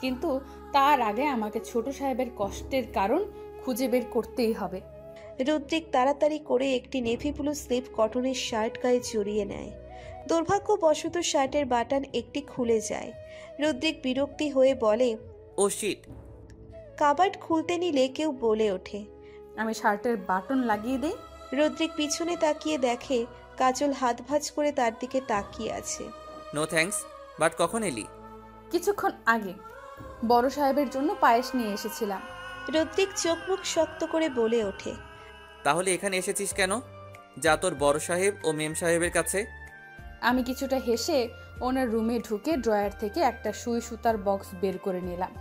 কিন্তু তার আগে আমাকে ছোট সাহেবের কষ্টের কারণ খুঁজে বের করতেই হবে। রুদ্রিক তাড়াতাড়ি করে একটি নেভি ব্লু স্লিপ কটনের শার্ট গায়ে জড়িয়ে নেয়। দুর্ভাগ্যবশত শার্টের বাটন একটি খুলে যায়। রুদ্রিক বিরক্তি হয়ে বলে, ও শিট। কাবার্ড খুলতে নিলে কেউ বলে ওঠে, আমি শার্টের বাটন লাগিয়ে দেই। রুদ্রিক পিছনে তাকিয়ে দেখে কাজল হাত ভাঁজ করে তার দিকে তাকিয়ে আছে। নো থ্যাঙ্কস, বাট কখন এলি? কিছুক্ষণ আগে বড় সাহেবের জন্য পায়েস নিয়ে এসেছিলাম। রুদ্রিক চোখ মুখ শক্ত করে বলে ওঠে, তাহলে এখানে এসেছিস কেন? যা তোর বড় সাহেব ও মেম সাহেবের কাছে। আমি কিছুটা হেসে ওনার রুমে ঢুকে ড্রয়ার থেকে একটা সুই সুতার বক্স বের করে নিলাম।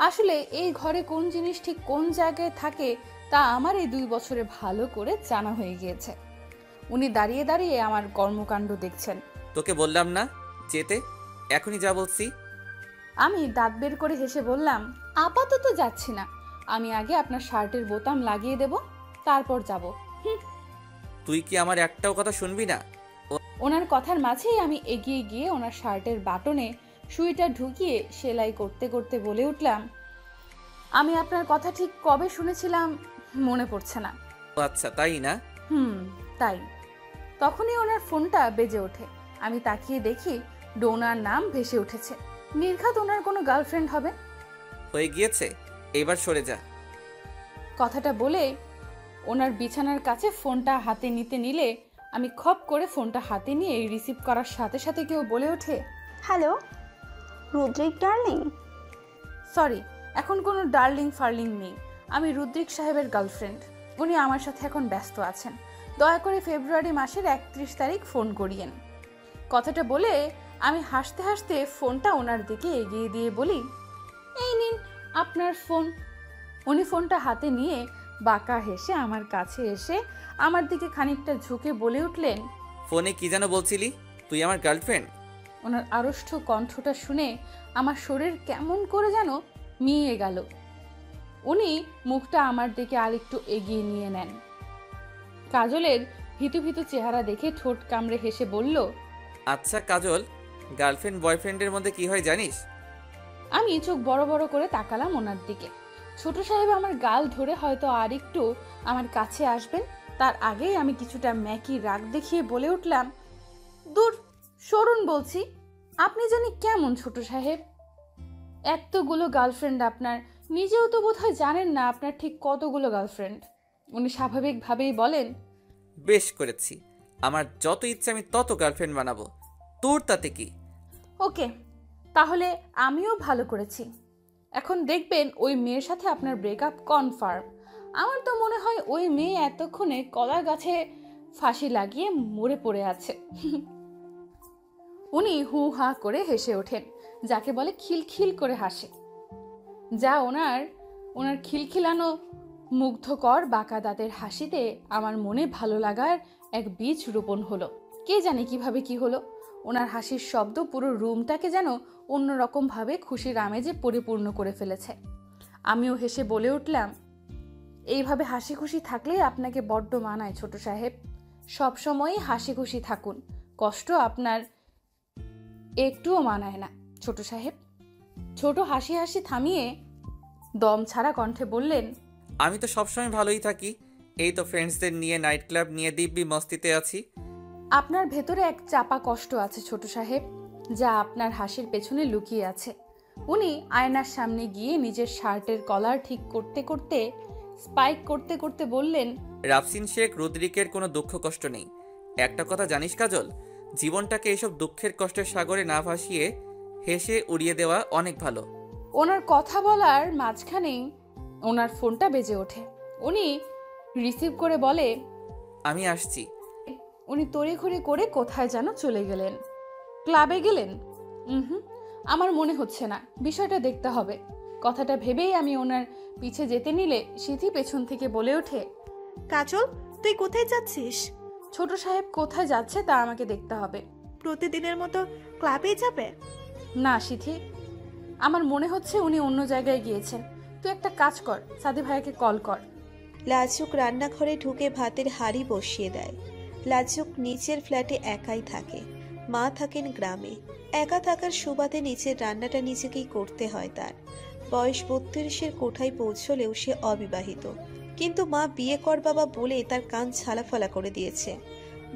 আসলে এই ঘরে কোন জিনিস ঠিক কোন জায়গায় থাকে তা আমার এই 2 বছরে ভালো করে জানা হয়ে গিয়েছে। উনি দাঁড়িয়ে দাঁড়িয়ে আমার কর্মকাণ্ড দেখছেন। তোকে বললাম না যেতে, এখনই যা বলছি। আমি দাঁত বের করে হেসে বললাম, আপাতত যাচ্ছি না, আমি আগে আপনার শার্টের বোতাম লাগিয়ে দেব, তারপর যাব। তুই কি আমার একটাও কথা শুনবি না? ওনার কথার মাঝেই আমি এগিয়ে গিয়ে ওনার শার্টের বাটনে সুইটা ঢুকিয়ে সেলাই করতে করতে বলে উঠলাম, আমি আপনার কথা ঠিক কবে শুনেছিলাম মনে পড়ছে না। আচ্ছা তাই না? তাই। তখনই ওনার ফোনটা বেজে ওঠে। আমি তাকিয়ে দেখি ডোনার নাম ভেসে উঠেছে। নির্ঘাত ওনার কোনো গার্লফ্রেন্ড হবে। হয়ে গিয়েছে, এবার সরে যা। কথাটা বলে ওনার বিছানার কাছে ফোনটা হাতে নিতে নিলে আমি খপ করে ফোনটা হাতে নিয়ে রিসিভ করার সাথে সাথে কেউ বলে ওঠে, হ্যালো রুদ্রিক ডার্লিং। সরি, এখন কোনো ডার্লিং ফার্লিং নেই, আমি রুদ্রিক সাহেবের গার্লফ্রেন্ড। উনি আমার সাথে এখন ব্যস্ত আছেন, দয়া করে ফেব্রুয়ারি মাসের 31 তারিখ ফোন করিয়েন। কথাটা বলে আমি হাসতে হাসতে ফোনটা ওনার দিকে এগিয়ে দিয়ে বলি, এই নিন আপনার ফোন। উনি ফোনটা হাতে নিয়ে বাঁকা হেসে আমার কাছে এসে আমার দিকে খানিকটা ঝুঁকে বলে উঠলেন, ফোনে কি যেন বলছিলি? তুই আমার গার্লফ্রেন্ড? ওনার আড়ষ্ট কণ্ঠটা শুনে আমার শরীর কেমন করে যেন মিয়ে গেল। উনি মুখটা আমার দিকে আরেকটু এগিয়ে নিয়ে নেন। কাজলের ভীতু ভীতু চেহারা দেখে ঠোঁট কামড়ে হেসে বলল, আচ্ছা কাজল, গার্লফ্রেন্ড বয়ফ্রেন্ডের মধ্যে কি হয় জানিস? আমি চোখ বড় বড় করে তাকালাম ওনার দিকে। ছোট সাহেব আমার গাল ধরে হয়তো আর একটু আমার কাছে আসবেন, তার আগেই আমি কিছুটা ম্যাকি রাগ দেখিয়ে বলে উঠলাম, দূর সরুন বলছি, আপনি জানি কেমন ছোট সাহেব, এতগুলো গার্লফ্রেন্ড আপনার, নিজেও তো বোধহয় জানেন না আপনার ঠিক কতগুলো গার্লফ্রেন্ড। উনি স্বাভাবিকভাবেই বলেন, বেশ করেছি, আমার যত ইচ্ছে আমি তত গার্লফ্রেন্ড বানাবো, তোর তাতে কি? ওকে, তাহলে আমিও ভালো করেছি। এখন দেখবেন ওই মেয়ের সাথে আপনার ব্রেকআপ কনফার্ম। আমার তো মনে হয় ওই মেয়ে এতক্ষণে কলার গাছে ফাঁসি লাগিয়ে মরে পড়ে আছে। উনি হু হা করে হেসে ওঠেন, যাকে বলে খিলখিল করে হাসে। যা ওনার খিলখিলানো মুগ্ধকর বাঁকা দাঁতের হাসিতে আমার মনে ভালো লাগার এক বীজ রোপণ হলো। কে জানে কিভাবে কি হলো, ওনার হাসির শব্দ পুরো রুমটাকে যেন অন্যরকম ভাবে খুশির আমেজে পরিপূর্ণ করে ফেলেছে। আমিও হেসে বলে উঠলাম, এইভাবে হাসি খুশি থাকলেই আপনাকে বড্ড মানায় ছোট সাহেব। সবসময়ই হাসি খুশি থাকুন, কষ্ট আপনার একটুও মানায় না ছোট সাহেব। ছোট হাসি হাসি থামিয়ে দম ছাড়া কণ্ঠে বললেন, আমি তো সবসময় ভালোই থাকি, এই তো ফ্রেন্ডসদের নিয়ে নাইট ক্লাব নিয়ে দিব্যি মস্তিতে আছি। আপনার ভেতরে এক চাপা কষ্ট আছে ছোট সাহেব, যা আপনার হাসির পেছনে লুকিয়ে আছে। উনি আয়নার সামনে গিয়ে নিজের শার্টের কলার ঠিক করতে করতে স্পাইক করতে করতে বললেন, রাফসিন শেখ রুদ্রিকের কোনো দুঃখ কষ্ট নেই। একটা কথা জানিস কাজল, জীবনটাকে এসব দুঃখের কষ্টের সাগরে না ভাসিয়ে হেসে উড়িয়ে দেওয়া অনেক ভালো। ওনার কথা বলার মাঝখানেই ওনার ফোনটা বেজে ওঠে। উনি রিসিভ করে বলে, আমি আসছি। উনি তড়িঘড়ি করে কোথায় যেন চলে গেলেন। ক্লাবে গেলেন? আমার মনে হচ্ছে না, বিষয়টা দেখতে হবে। কথাটা ভেবেই আমি ওনার পিছে যেতে নিলে সিথি পেছন থেকে বলে ওঠে, কাজল তুই কোথায় যাচ্ছিস? ছোট সাহেব কোথায় যাচ্ছে তা আমাকে দেখতে হবে। প্রতিদিনের মতো ক্লাবেই যাবে? না সিথি, আমার মনে হচ্ছে উনি অন্য জায়গায় গিয়েছেন। তুই একটা কাজ কর, সাদি ভাইয়াকে কল কর। লাজুক রান্নাঘরে ঢুকে ভাতের হাঁড়ি বসিয়ে দেয়। লাজুক নিচের ফ্ল্যাটে একাই থাকে, মা থাকেন গ্রামে। একা থাকার সুবাদে নিচের রান্নাটা নিজেকেই করতে হয় তার। বয়স 32-এর কোঠায় পৌঁছলেও সে অবিবাহিত, কিন্তু মা বিয়ে কর বাবা বলে তার কান ছালাফালা করে দিয়েছে।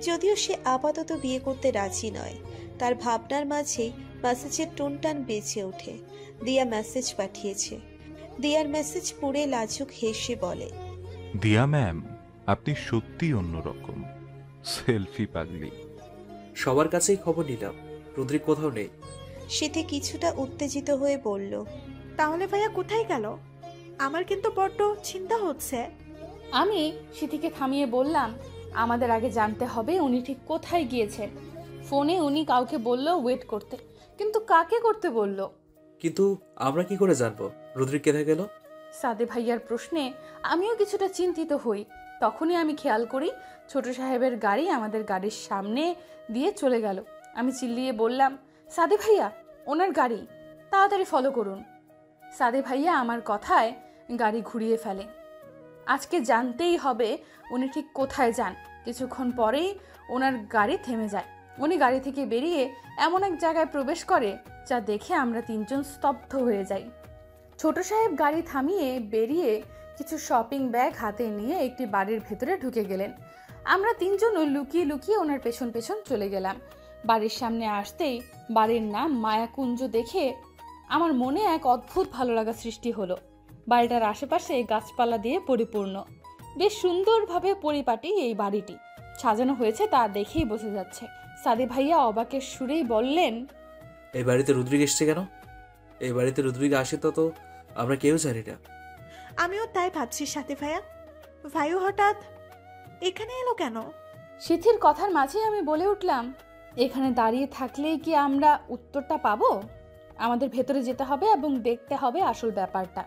যদিও সে আপাতত বিয়ে করতে রাজি নয়, তার ভাবনার মাঝেই মেসেজের টুনটান বেঁচে ওঠে। দিয়া মেসেজ পাঠিয়েছে। দিয়ার মেসেজ পড়ে লাজুক হেসে বলে, দিয়া ম্যাম, আপনি সত্যি অন্যরকম। সেলফি পাগলি। সবার কাছেই খবর নিলাম, রুদ্রিক কোথাও নেই। সিথি কিছুটা উত্তেজিত হয়ে বলল, তাহলে ভাইয়া কোথায় গেল? আমার কিন্তু বড্ড চিন্তা হচ্ছে। আমি সিথিকে থামিয়ে বললাম, আমাদের আগে জানতে হবে উনি ঠিক কোথায় গিয়েছেন। ফোনে উনি কাউকে বলল ওয়েট করতে, কিন্তু কাকে করতে বলল? কিন্তু আমরা কি করে জানবো রুদ্রিক কোথায় গেল? সাদে ভাইয়ার প্রশ্নে আমিও কিছুটা চিন্তিত হই। তখনই আমি খেয়াল করি ছোট সাহেবের গাড়ি আমাদের গাড়ির সামনে দিয়ে চলে গেল। আমি চিল্লিয়ে বললাম, সাদে ভাইয়া, ওনার গাড়ি, তাড়াতাড়ি ফলো করুন। সাদে ভাইয়া আমার কথায় গাড়ি ঘুরিয়ে ফেলে। আজকে জানতেই হবে উনি ঠিক কোথায় যান। কিছুক্ষণ পরেই ওনার গাড়ি থেমে যায়। উনি গাড়ি থেকে বেরিয়ে এমন এক জায়গায় প্রবেশ করে যা দেখে আমরা তিনজন স্তব্ধ হয়ে যাই। ছোট সাহেব গাড়ি থামিয়ে বেরিয়ে কিছু শপিং ব্যাগ হাতে নিয়ে একটি বাড়ির ভেতরে ঢুকে গেলেন। আমরা তিনজনও লুকিয়ে লুকিয়ে ওনার পেছন পেছন চলে গেলাম। বাড়ির সামনে আসতেই বাড়ির নাম মায়াকুঞ্জ দেখে আমার মনে এক অদ্ভুত ভালো লাগা সৃষ্টি হলো। বাড়িটার আশেপাশে গাছপালা দিয়ে পরিপূর্ণ। বেশ সুন্দরভাবে পরিপাটি এই বাড়িটি সাজানো হয়েছে, তা দেখেই বোঝা যাচ্ছে। সাদি ভাইয়া অবাকের সুরেই বললেন, এই বাড়িতে রুদ্রিক এসছে কেন? এই বাড়িতে রুদ্রিক আসে তো আমরা কেউ জানি না। আমিও তাই ভাবছি সাথে ভাইয়া, ভাইও হঠাৎ এখানে এলো কেন? সিথির কথার মাঝে আমি বলে উঠলাম, এখানে দাঁড়িয়ে থাকলেই কি আমরা উত্তরটা পাবো? আমাদের ভেতরে যেতে হবে এবং দেখতে হবে আসল ব্যাপারটা।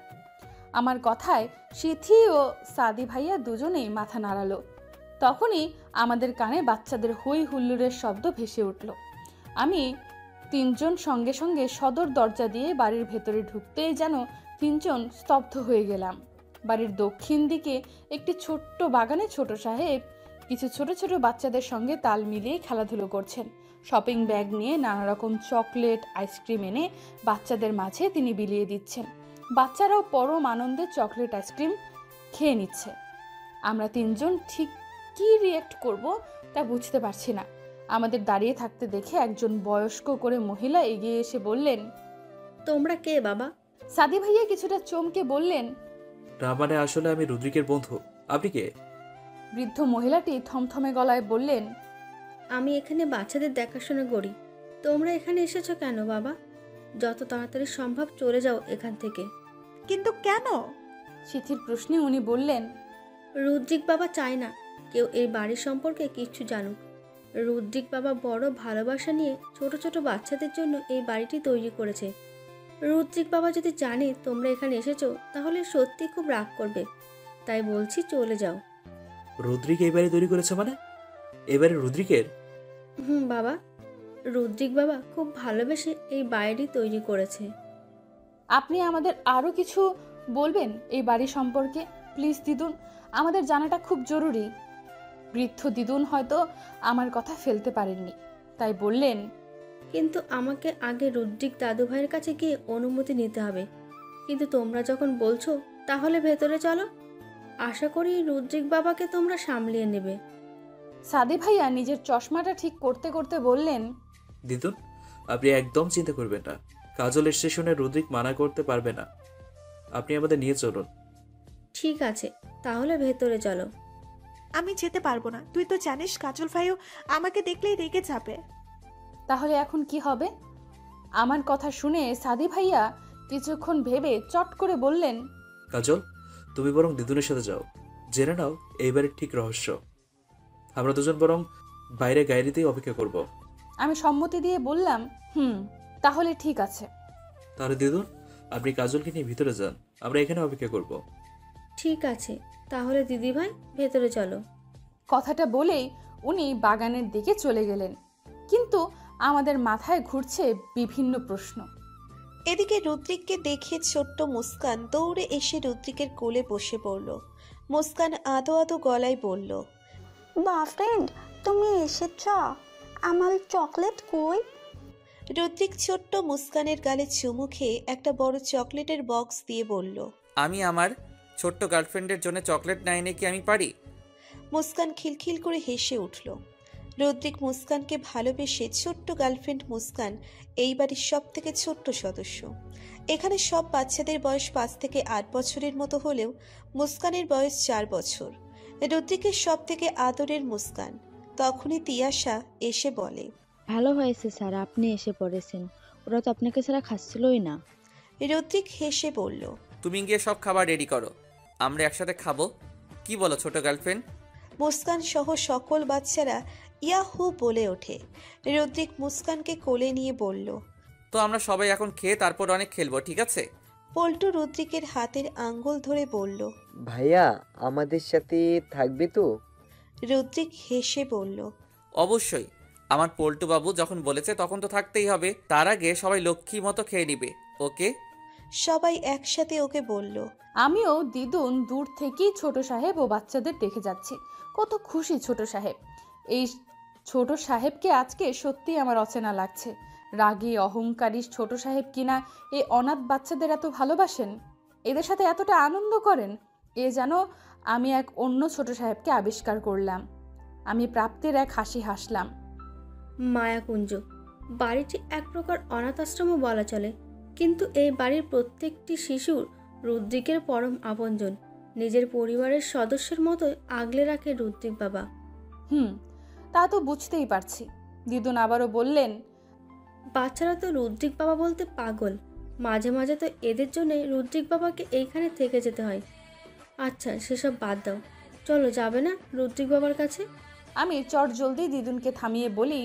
আমার কথায় সিথি ও সাদি ভাইয়া দুজনেই মাথা নাড়ালো। তখনই আমাদের কানে বাচ্চাদের হই হুল্লোড়ের শব্দ ভেসে উঠল। আমি তিনজন সঙ্গে সঙ্গে সদর দরজা দিয়ে বাড়ির ভেতরে ঢুকতেই যেন তিনজন স্তব্ধ হয়ে গেলাম। বাড়ির দক্ষিণ দিকে একটি ছোট্ট বাগানে ছোট সাহেব কিছু ছোট ছোট বাচ্চাদের সঙ্গে তাল মিলিয়ে খেলাধুলো করছেন। শপিং ব্যাগ নিয়ে নানা রকম চকলেট, আইসক্রিম এনে বাচ্চাদের মাঝে তিনি বিলিয়ে দিচ্ছেন। বাচ্চারাও পরম আনন্দে চকলেট আইসক্রিম খেয়ে নিচ্ছে। আমরা তিনজন ঠিক কী রিয়্যাক্ট করব তা বুঝতে পারছি না। আমাদের দাঁড়িয়ে থাকতে দেখে একজন বয়স্ক করে মহিলা এগিয়ে এসে বললেন, তোমরা কে বাবা? সাদি ভাইয়া কিছুটা চমকে বললেন, না মানে আসলে আমি রুদ্রিকের বন্ধু। আপনি কে? বৃদ্ধ মহিলাটি থমথমে গলায় বললেন, আমি এখানে বাচ্চাদের দেখাশোনা করি। তোমরা এখানে এসেছো কেন বাবা? যত তাড়াতাড়ি সম্ভব চলে যাও এখান থেকে। কিন্তু কেন? সিথির প্রশ্নে উনি বললেন, রুদ্রিক বাবা চায় না কেউ এই বাড়ির সম্পর্কে কিছু জানুক। রুদ্রিক বাবা বড় ভালোবাসা নিয়ে ছোট ছোট বাচ্চাদের জন্য এই বাড়িটি তৈরি করেছে। রুদ্রিক বাবা যদি জানে তোমরা এখানে এসেছো তাহলে সত্যি খুব রাগ করবে। তাই বলছি চলে যাও। রুদ্রিক এই বাড়ি তৈরি করেছে মানে? এবারে রুদ্রিকের? বাবা, রুদ্রিক বাবা খুব ভালোবেসে এই বাড়িটি তৈরি করেছে। আপনি আমাদের আরও কিছু বলবেন এই বাড়ি সম্পর্কে? প্লিজ দিদুন, আমাদের জানাটা খুব জরুরি। বৃদ্ধ দিদুন হয়তো আমার কথা ফেলতে পারেননি, তাই বললেন, কিন্তু আমাকে আগে রুদ্রিক দাদু ভাইয়ের কাছে গিয়ে অনুমতি নিতে হবে। কিন্তু তোমরা যখন বলছো তাহলে ভেতরে চলো। আশা করি রুদ্রিক বাবাকে তোমরা সামলিয়ে নেবে। সাদি ভাইয়া নিজের চশমাটা ঠিক করতে করতে বললেন, দিদুন, আপনি একদম চিন্তা করবেন না। কাজল স্টেশনে রুদ্রিক মানা করতে পারবে না। আপনি আমাদের নিয়ে চলুন। ঠিক আছে, তাহলে ভেতরে চলো। আমি যেতে পারবো না। তুই তো জানিস কাজল ভাইও আমাকে দেখলেই রেগে যাবে। তাহলে এখন কি হবে? আমার কথা শুনে সাদি ভাইয়া কিছুক্ষণ ভেবে চট করে বললেন, কাজল, তুমি বরং দিদুনের সাথে যাও, জেনে নাও এইবারের ঠিক রহস্য। আমরা দুজন বরং বাইরে গাড়িতেই অপেক্ষা করব। আমি সম্মতি দিয়ে বললাম, তাহলে ঠিক আছে। তাহলে দিদুন, আপনি কাজলকে নিয়ে ভিতরে যান, আমরা এখানে অপেক্ষা করব। ঠিক আছে, তাহলে দিদি ভাই ভেতরে চলো। কথাটা বলেই উনি বাগানের দিকে চলে গেলেন। কিন্তু আমাদের মাথায় ঘুরছে বিভিন্ন প্রশ্ন। এদিকে রুদ্রিককে দেখে ছোট্ট মুস্কান দৌড়ে এসে রুদ্রিকের কোলে বসে পড়ল। মুস্কান আদো আদো গলায় বলল, বা ফ্রেন্ড, তুমি এসেছ? আমার চকলেট কই? রুদ্রিক ছোট্ট মুস্কানের গালে চুমু খেয়ে একটা বড় চকলেটের বক্স দিয়ে বলল, আমি আমার ছোট্ট গার্লফ্রেন্ডের জন্য চকলেট না এনে কি আমি পারি? মুস্কান খিলখিল করে হেসে উঠল। রদ্রিক মুস্কানকে ভালোবেসে ছোট্ট গার্লফ্রেন্ড মুস্কান এই বাড়ির সব থেকে ছোট্ট সদস্য। এখানে সব বাচ্চাদের বয়স 5 থেকে 8 বছরের মতো হলেও মুস্কানের বয়স 4 বছর। রদ্রিকের সব থেকে আদরের মুস্কান। তখনই তিয়াশা এসে বলে, ভালো হয়েছে স্যার আপনি এসে পড়েছেন, ওরা তো আপনাকে ছাড়া খাচ্ছিলই না। রদ্রিক হেসে বলল, তুমি গিয়ে সব খাবার রেডি করো, আমরা একসাথে খাবো। কি বলো ছোট গার্লফ্রেন্ড? মুস্কান সহ সকল বাচ্চারা ইয়াহু বলে ওঠে। রদ্রিক মুস্কানকে কোলে নিয়ে বলল, তো আমরা সবাই এখন খেয়ে তারপর অনেক খেলবো, ঠিক আছে? পল্টু রদ্রিকের হাতের আঙ্গুল ধরে বলল, ভাইয়া আমাদের সাথে থাকবে তো? রদ্রিক হেসে বলল, অবশ্যই, আমার পল্টু বাবু যখন বলেছে তখন তো থাকতেই হবে। তার আগে সবাই লক্ষ্মী মতো খেয়ে নিবে, ওকে? সবাই একসাথে ওকে বলল। আমিও দিদুন দূর থেকেই ছোট সাহেব ও বাচ্চাদের দেখে যাচ্ছি। কত খুশি ছোট সাহেব। এই ছোট সাহেবকে আজকে সত্যি আমার অচেনা লাগছে। রাগী অহংকারী ছোট সাহেব কিনা এই অনাথ বাচ্চাদের এত ভালোবাসেন, এদের সাথে এতটা আনন্দ করেন। এ যেন আমি এক অন্য ছোট সাহেবকে আবিষ্কার করলাম। আমি প্রাপ্তির এক হাসি হাসলাম। মায়াকুঞ্জ বাড়িটি এক প্রকার অনাথ আশ্রমও বলা চলে, কিন্তু এই বাড়ির প্রত্যেকটি শিশুর রুদ্রিকের পরম আপনজন। নিজের পরিবারের সদস্যের মতোই আগলে রাখে রুদ্রিক বাবা। তা তো বুঝতেই পারছি। দিদুন আবারও বললেন, বাচ্চারা তো রুদ্রিক বাবা বলতে পাগল। মাঝে মাঝে তো এদের জন্য রুদ্রিক বাবাকে এইখানে থেকে যেতে হয়। আচ্ছা সেসব বাদ দাও, চলো যাবে না রুদ্রিক বাবার কাছে? আমি চট জলদি দিদুনকে থামিয়ে বলি,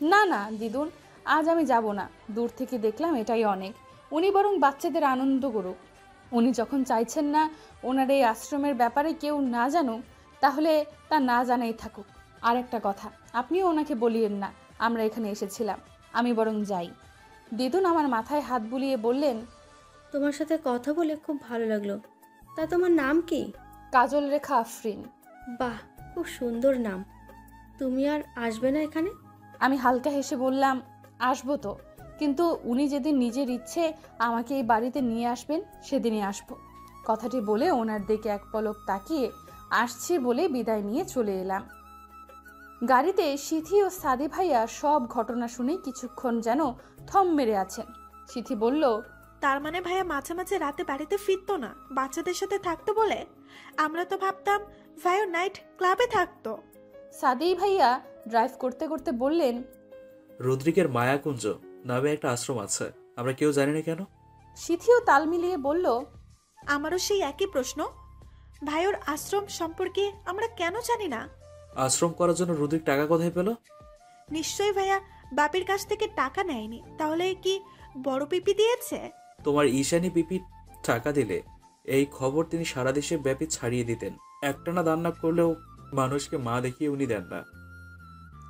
না না দিদুন, আজ আমি যাব না। দূর থেকে দেখলাম এটাই অনেক। উনি বরং বাচ্চাদের আনন্দ করুক। উনি যখন চাইছেন না ওনার এই আশ্রমের ব্যাপারে কেউ না জানুক, তাহলে তা না জানাই থাকুক। আর একটা কথা, আপনিও ওনাকে বলিয়েন না আমরা এখানে এসেছিলাম। আমি বরং যাই। দিদুন আমার মাথায় হাত বুলিয়ে বললেন, তোমার সাথে কথা বলে খুব ভালো লাগলো। তা তোমার নাম কি? কাজল রেখা আফরিন। বাহ, খুব সুন্দর নাম। তুমি আর আসবে না এখানে? আমি হালকা হেসে বললাম, আসবো তো, কিন্তু উনি যেদিন নিজের ইচ্ছে আমাকে এই বাড়িতে নিয়ে আসবেন সেদিনই আসবো। কথাটি বলে ওনার দিকে এক পলক তাকিয়ে আসছি বলে বিদায় নিয়ে চলে এলাম। গাড়িতে সিথি ও সাদি ভাইয়া সব ঘটনা শুনে কিছুক্ষণ যেন থম মেরে আছেন। সিথি বলল, তার মানে ভাইয়া মাঝে মাঝে রাতে বাড়িতে ফিরতো না বাচ্চাদের সাথে থাকতো বলে? আমরা তো ভাবতাম ভাইয়া নাইট ক্লাবে থাকতো। সাদি ভাইয়া ড্রাইভ করতে করতে বললেন, রুদ্রিকের মায়াকুঞ্জ নামে একটা আশ্রম আছে, আমরা কেউ জানি না কেন? সিথিও তাল মিলিয়ে বলল, আমারও সেই একই প্রশ্ন। ভাইয়ের আশ্রম সম্পর্কে আমরা কেন জানি না? আশ্রম করার জন্য রুদ্রিক টাকা কোথায় পেল? নিশ্চয়ই ভাইয়া বাপির কাছ থেকে টাকা নেয়নি। তাহলে কি বড় পিপি দিয়েছে? তোমার ঈশানী পিপি টাকা দিলে এই খবর তিনি সারা দেশে ব্যাপী ছাড়িয়ে দিতেন। একটানা দান না করলেও মানুষকে মা দেখিয়ে উনি দেন না।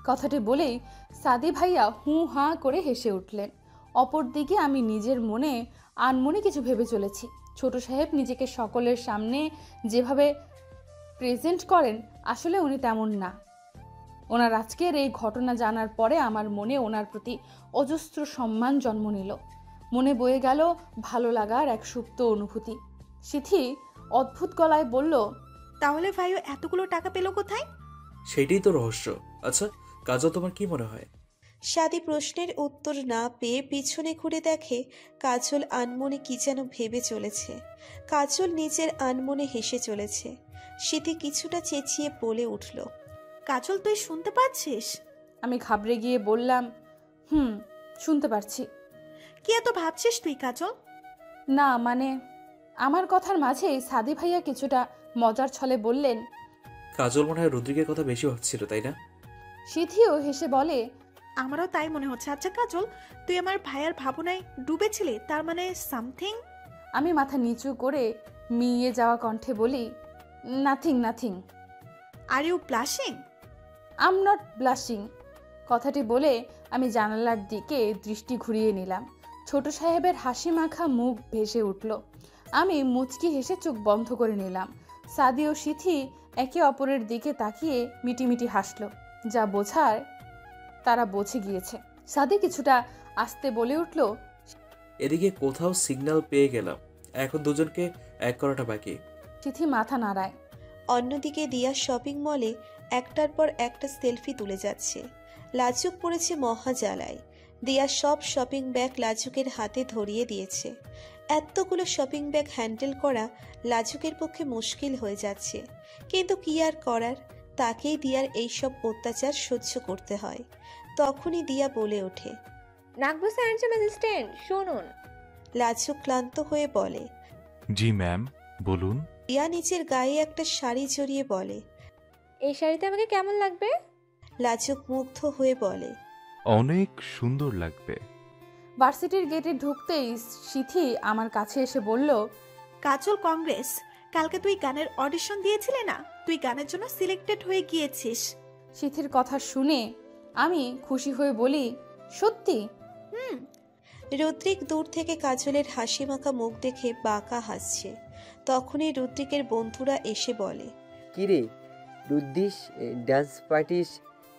কথাটি বলেই সাদি ভাইয়া হু হা করে হেসে উঠলেন। অপরদিকে আমি নিজের মনে আনমনে কিছু ভেবে চলেছি। ছোট সাহেব নিজেকে সকলের সামনে যেভাবে প্রেজেন্ট করেন, আসলে উনি তেমন না। ওনার আজকের এই ঘটনা জানার পরে আমার মনে ওনার প্রতি অজস্র সম্মান জন্ম নিল। মনে বয়ে গেল ভালো লাগার এক সুপ্ত অনুভূতি। সিথি অদ্ভুত গলায় বলল, তাহলে ভাইও এতগুলো টাকা পেল কোথায়? সেটাই তো রহস্য। আচ্ছা কাজল, তোমার কি মনে হয়? সাদি প্রশ্নের উত্তর না পেয়ে পিছনে ঘুরে দেখে কাজল আনমনে কি যেন ভেবে চলেছে। কাজল নিজের আনমনে হেসে চলেছে। সিথি কিছুটা চেঁচিয়ে বলে উঠল, কাজল তুই শুনতে পাচ্ছিস? আমি ঘাবড়ে গিয়ে বললাম, শুনতে পারছি। কি এত ভাবছিস তুই কাজল? না মানে, আমার কথার মাঝেই সাদি ভাইয়া কিছুটা মজার ছলে বললেন, কাজল মনে হয় রুদ্রিকের কথা বেশি ভাবছিল, তাই না? সিথিও হেসে বলে, আমারও তাই মনে হচ্ছে। আচ্ছা কাজল, তুই আমার ভাইয়ার ভাবনায় ডুবেছিলি, তার মানে সামথিং? আমি মাথা নিচু করে মিয়ে যাওয়া কণ্ঠে বলি, nothing nothing. Are you blushing? I am not blushing. কথাটি বলে আমি জানালার দিকে দৃষ্টি ঘুরিয়ে নিলাম। ছোট সাহেবের হাসি মাখা মুখ ভেসে উঠল। আমি মুচকি হেসে চোখ বন্ধ করে নিলাম। সাদি ও সিথি একে অপরের দিকে তাকিয়ে মিটিমিটি হাসল। যা বোঝার তারা বুঝে গিয়েছে। সাদি কিছুটা আস্তে বলে উঠল, এদিকে কোথাও সিগন্যাল পেয়ে গেলাম, এখন দুজনকে এক করাটা বাকি। তিথি মাথা নাড়ায়। অন্যদিকে দিয়া শপিং মলে একটার পর একটা সেলফি তুলে যাচ্ছে। লাজুক পড়েছে মহা জ্বালায়। দিয়া সব শপিং ব্যাগ লাজুকের হাতে ধরিয়ে দিয়েছে। এতগুলো শপিং ব্যাগ হ্যান্ডেল করা লাজুকের পক্ষে মুশকিল হয়ে যাচ্ছে, কিন্তু কি আর করার, তাকেই দিয়ার এইসব অত্যাচার সহ্য করতে হয়। তখনই দিয়া বলে ওঠে, নাকবো স্যারের অ্যাসিস্ট্যান্ট শুনুন। লাজুক ক্লান্ত হয়ে বলে, জি ম্যাম, বলুন। দিয়া নিচের গায়ে একটা শাড়ি জড়িয়ে বলে, এই শাড়িতে আমাকে কেমন লাগবে? লাজুক মুগ্ধ হয়ে বলে, অনেক সুন্দর লাগবে। ভার্সিটির গেটে ঢুকতেই সিথি আমার কাছে এসে বলল, কাজল কংগ্রেস, কালকে তুই গানের অডিশন দিয়েছিলে না, তুই গানের জন্য সিলেক্টেড হয়ে গিয়েছিস। সিথির কথা শুনে আমি খুশি হয়ে বলি, সত্যি? রুদ্রিক দূর থেকে কাজলের হাসি মাখা মুখ দেখে বাঁকা হাসছে। তখনই রুদ্রিকের বন্ধুরা এসে বলে, কিরে রুদ্দিস, ডান্স পার্টিস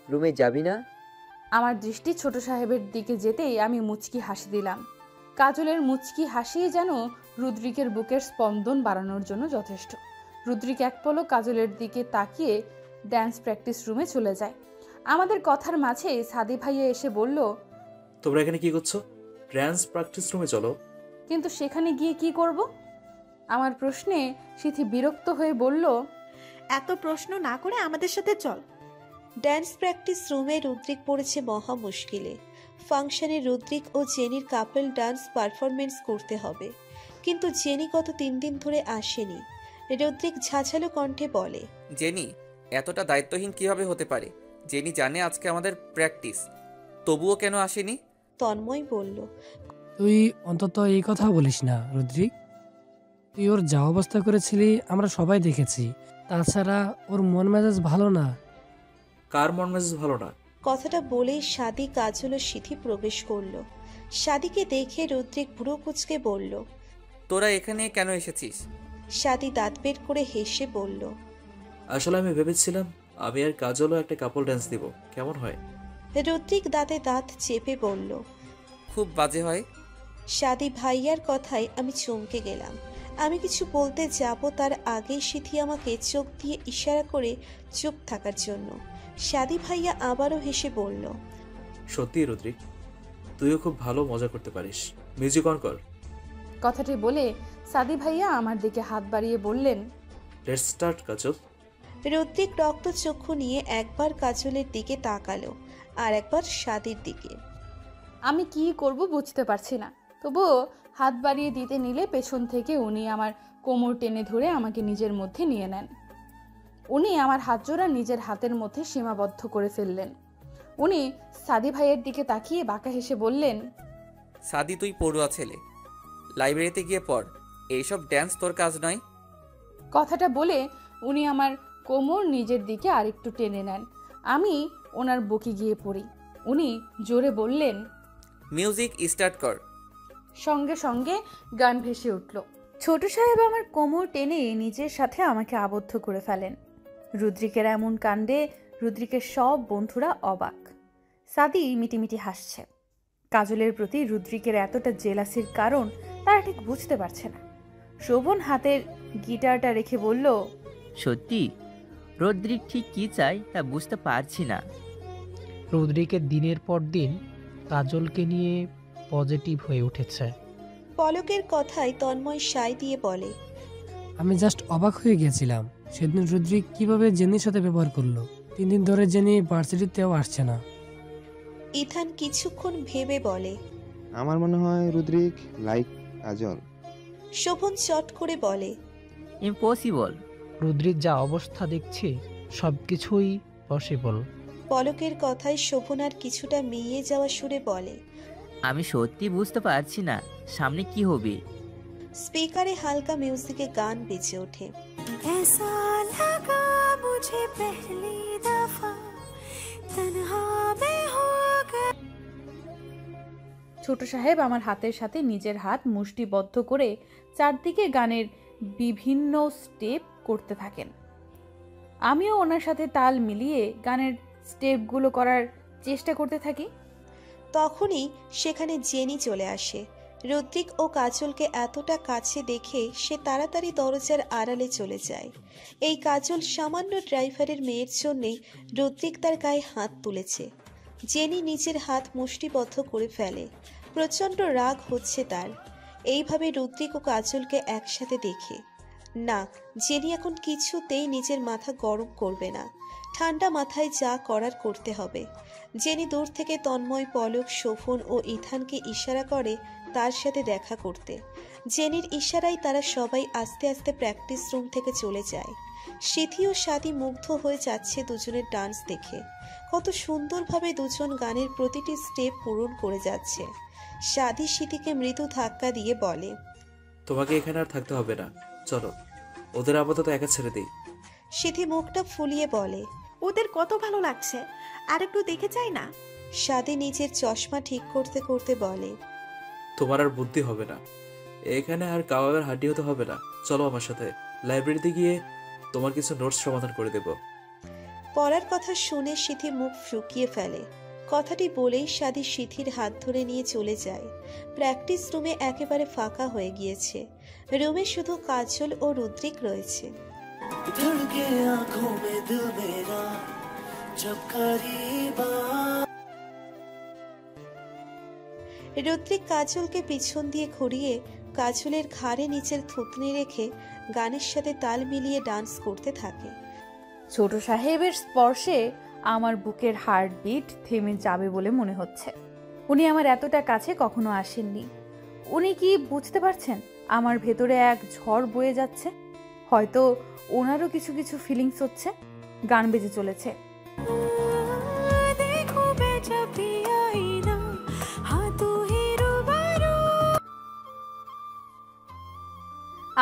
রুমে যাবি না? আমার দৃষ্টি ছোট সাহেবের দিকে যেতেই আমি মুচকি হাসি দিলাম। কাজলের মুচকি হাসিই যেন রুদ্রিকের বুকের স্পন্দন বাড়ানোর জন্য যথেষ্ট। রুদ্রিক এক পলক কাজলের দিকে তাকিয়ে ড্যান্স প্র্যাকটিস রুমে চলে যায়। আমাদের কথার মাঝে সাদি ভাইয়া এসে বলল, তোমরা এখানে কি করছো? ড্যান্স প্র্যাকটিস রুমে চলো। কিন্তু সেখানে গিয়ে কি করব? আমার প্রশ্নে সিথি বিরক্ত হয়ে বলল, এত প্রশ্ন না করে আমাদের সাথে চল। ড্যান্স প্র্যাকটিস রুমে রুদ্রিক পড়েছে মহা মুশকিলে। ফাংশনে রুদ্রিক ও জেনির কাপল ডান্স পারফরমেন্স করতে হবে, কিন্তু জেনি গত 3 দিন ধরে আসেনি। রুদ্রিক ঝাঁঝালো কণ্ঠে বলে, জেনি এতটা দায়িত্বহীন কিভাবে হতে পারে? জেনি জানে আজকে আমাদের প্র্যাকটিস, তবুও কেন আসেনি? তন্ময় বলল, তুই অন্তত এই কথা বলিস না রুদ্রিক। তুই ওর যা অবস্থা করেছিলি আমরা সবাই দেখেছি। তাছাড়া ওর মন মেজাজ ভালো না। কার মন মেজাজ ভালো না? কথাটা বলেই সাদি, কাজল ও সিথি প্রবেশ করলো। সাদিকে দেখে রুদ্রিক ভ্রু কুঁচকে বলল, তোরা এখানে কেন এসেছিস? সাদি দাঁত বের করে হেসে বলল, আসলে আমি ভেবেছিলাম আমি আর কাজলও একটা কাপল ডান্স দিব, কেমন হয়? রুদ্রিক দাঁতে দাঁত চেপে বলল, খুব বাজে হয়। সাদি ভাইয়ার কথায় আমি চমকে গেলাম। আমি কিছু বলতে যাব তার আগেই সিথি আমাকে চোখ দিয়ে ইশারা করে চুপ থাকার জন্য। সাদি ভাইয়া আবারও হেসে বলল, সত্যি রুদ্রিক, তুইও খুব ভালো মজা করতে পারিস, মিউজিক অন কর। কথাটি বলে সাদি ভাইয়া আমার দিকে হাত বাড়িয়ে বললেন, লেটস স্টার্ট কাজল। রুদ্রিক রক্তচক্ষু নিয়ে একবার কাজলের দিকে তাকালো আর একবার সাদির দিকে। আমি কি করব বুঝতে পারছি না, তবুও হাত বাড়িয়ে দিতে নিলে পেছন থেকে উনি আমার কোমর টেনে ধরে আমাকে নিজের মধ্যে নিয়ে নেন। উনি আমার হাতজোড়া নিজের হাতের মধ্যে সীমাবদ্ধ করে ফেললেন। উনি সাদি ভাইয়ের দিকে তাকিয়ে বাঁকা হেসে বললেন, সাদি তুই পড়ুয়া ছেলে, লাইব্রেরিতে গিয়ে পড়, এইসব ড্যান্স তোর কাজ নয়। কথাটা বলে উনি আমার কোমর নিজের দিকে আরেকটু টেনে নেন। আমি ওনার বুকে গিয়ে পড়ি। উনি জোরে বললেন, মিউজিক স্টার্ট কর। সঙ্গে সঙ্গে গান ভেসে উঠল। ছোট সাহেব আমার কোমর টেনে নিজের সাথে আমাকে আবদ্ধ করে ফেলেন। রুদ্রিকের এমন কাণ্ডে রুদ্রিকের সব বন্ধুরা অবাক। সাদি মিটিমিটি হাসছে। কাজলের প্রতি রুদ্রিকের এতটা জেলাসির কারণ তারা ঠিক বুঝতে পারছে না। শোভন হাতের গিটারটা রেখে বলল, সত্যি রদ্রিক ঠিক কি চাই তা বুঝতে পারছি না। রুদ্রিকের দিনের পর দিন কাজলকে নিয়ে পজিটিভ হয়ে উঠেছে। পলকের কথায় তন্ময় সায় দিয়ে বলে, আমি জাস্ট অবাক হয়ে গেছিলাম সেদিন রুদ্রিক কিভাবে জেনির সাথে ব্যবহার করলো। 3 দিন ধরে জেনি ভার্সিটিতেও আসছে না। ইথান কিছুক্ষণ ভেবে বলে, আমার মনে হয় রুদ্রিক লাইক কাজল। শোভন চট করে বলে, ইম্পসিবল। রুদ্রিক যা অবস্থা দেখছি সবকিছুই পসিবল। পলকের কথায় শোভন আর কিছুটা মিইয়ে যাওয়া সুরে বলে, আমি সত্যি বুঝতে পারছি না সামনে কি হবে। স্পিকারে হালকা মিউজিকে গান বেজে ওঠে। ছোট সাহেব আমার হাতের সাথে নিজের হাত মুষ্টিবদ্ধ করে চারদিকে গানের বিভিন্ন স্টেপ করতে থাকেন। আমিও ওনার সাথে তাল মিলিয়ে গানের স্টেপগুলো করার চেষ্টা করতে থাকি। তখনই সেখানে জেনি চলে আসে। রুদ্রিক ও কাজলকে এতটা কাছে দেখে সে তাড়াতাড়ি দরজার আড়ালে চলে যায়। এই কাজল সামান্য ড্রাইভারের মেয়ের জন্যে রুদ্রিক তার গায়ে হাত তুলেছে। জেনি নিজের হাত মুষ্টিবদ্ধ করে ফেলে। প্রচণ্ড রাগ হচ্ছে তার এইভাবে রুদ্রিক ও কাজলকে একসাথে দেখে। না, জেনি এখন কিছুতেই নিজের মাথা গরম করবে না। ঠান্ডা মাথায় যা করার করতে হবে। জেনি দূর থেকে তন্ময়, পলক, শোভন ও ইথানকে ইশারা করে তার সাথে দেখা করতে। জেনির ইশারায় তারা সবাই আস্তে আস্তে প্র্যাকটিস রুম থেকে চলে যায়। সিথি ও সাদি মুগ্ধ হয়ে যাচ্ছে দুজনের ডান্স দেখে। কত সুন্দরভাবে দুজন গানের প্রতিটি স্টেপ পূরণ করে যাচ্ছে। সাদি সিথিকে মৃদু ধাক্কা দিয়ে বলে, তোমাকে এখানে আর থাকতে হবে না, চলো ওদের আপাতত একা ছেড়ে দিই। সিথি মুখটা ফুলিয়ে বলে, ওদের কত ভালো লাগছে, আর একটু দেখে যাই না। সাদি নিজের চশমা ঠিক করতে করতে বলে, তোমার আর বুদ্ধি হবে না, এখানে আর কাবাবের হাড্ডি হতে হবে না। চলো আমার সাথে লাইব্রেরিতে গিয়ে তোমার কিছু নোটস সমাধান করে দেব। পড়ার কথা শুনে সিথি মুখ শুকিয়ে ফেলে। কথাটি বলেই সাদি সিথির হাত ধরে নিয়ে চলে যায়। প্র্যাকটিস রুমে একেবারে ফাঁকা হয়ে গিয়েছে। রুমে শুধু কাজল ও রুদ্রিক রয়েছে। রুদ্রিক কাজলকে পিছন দিয়ে ঘুরিয়ে কাজলের ঘাড়ে নিচের থুতনি রেখে গানের সাথে তাল মিলিয়ে ডান্স করতে থাকে। ছোট সাহেবের স্পর্শে আমার বুকের হার্টবিট থেমে যাবে বলে মনে হচ্ছে। উনি আমার এতটা কাছে কখনো আসেননি। উনি কি বুঝতে পারছেন আমার ভেতরে এক ঝড় বয়ে যাচ্ছে? হয়তো ওনারও কিছু কিছু ফিলিংস হচ্ছে। গান বেজে চলেছে।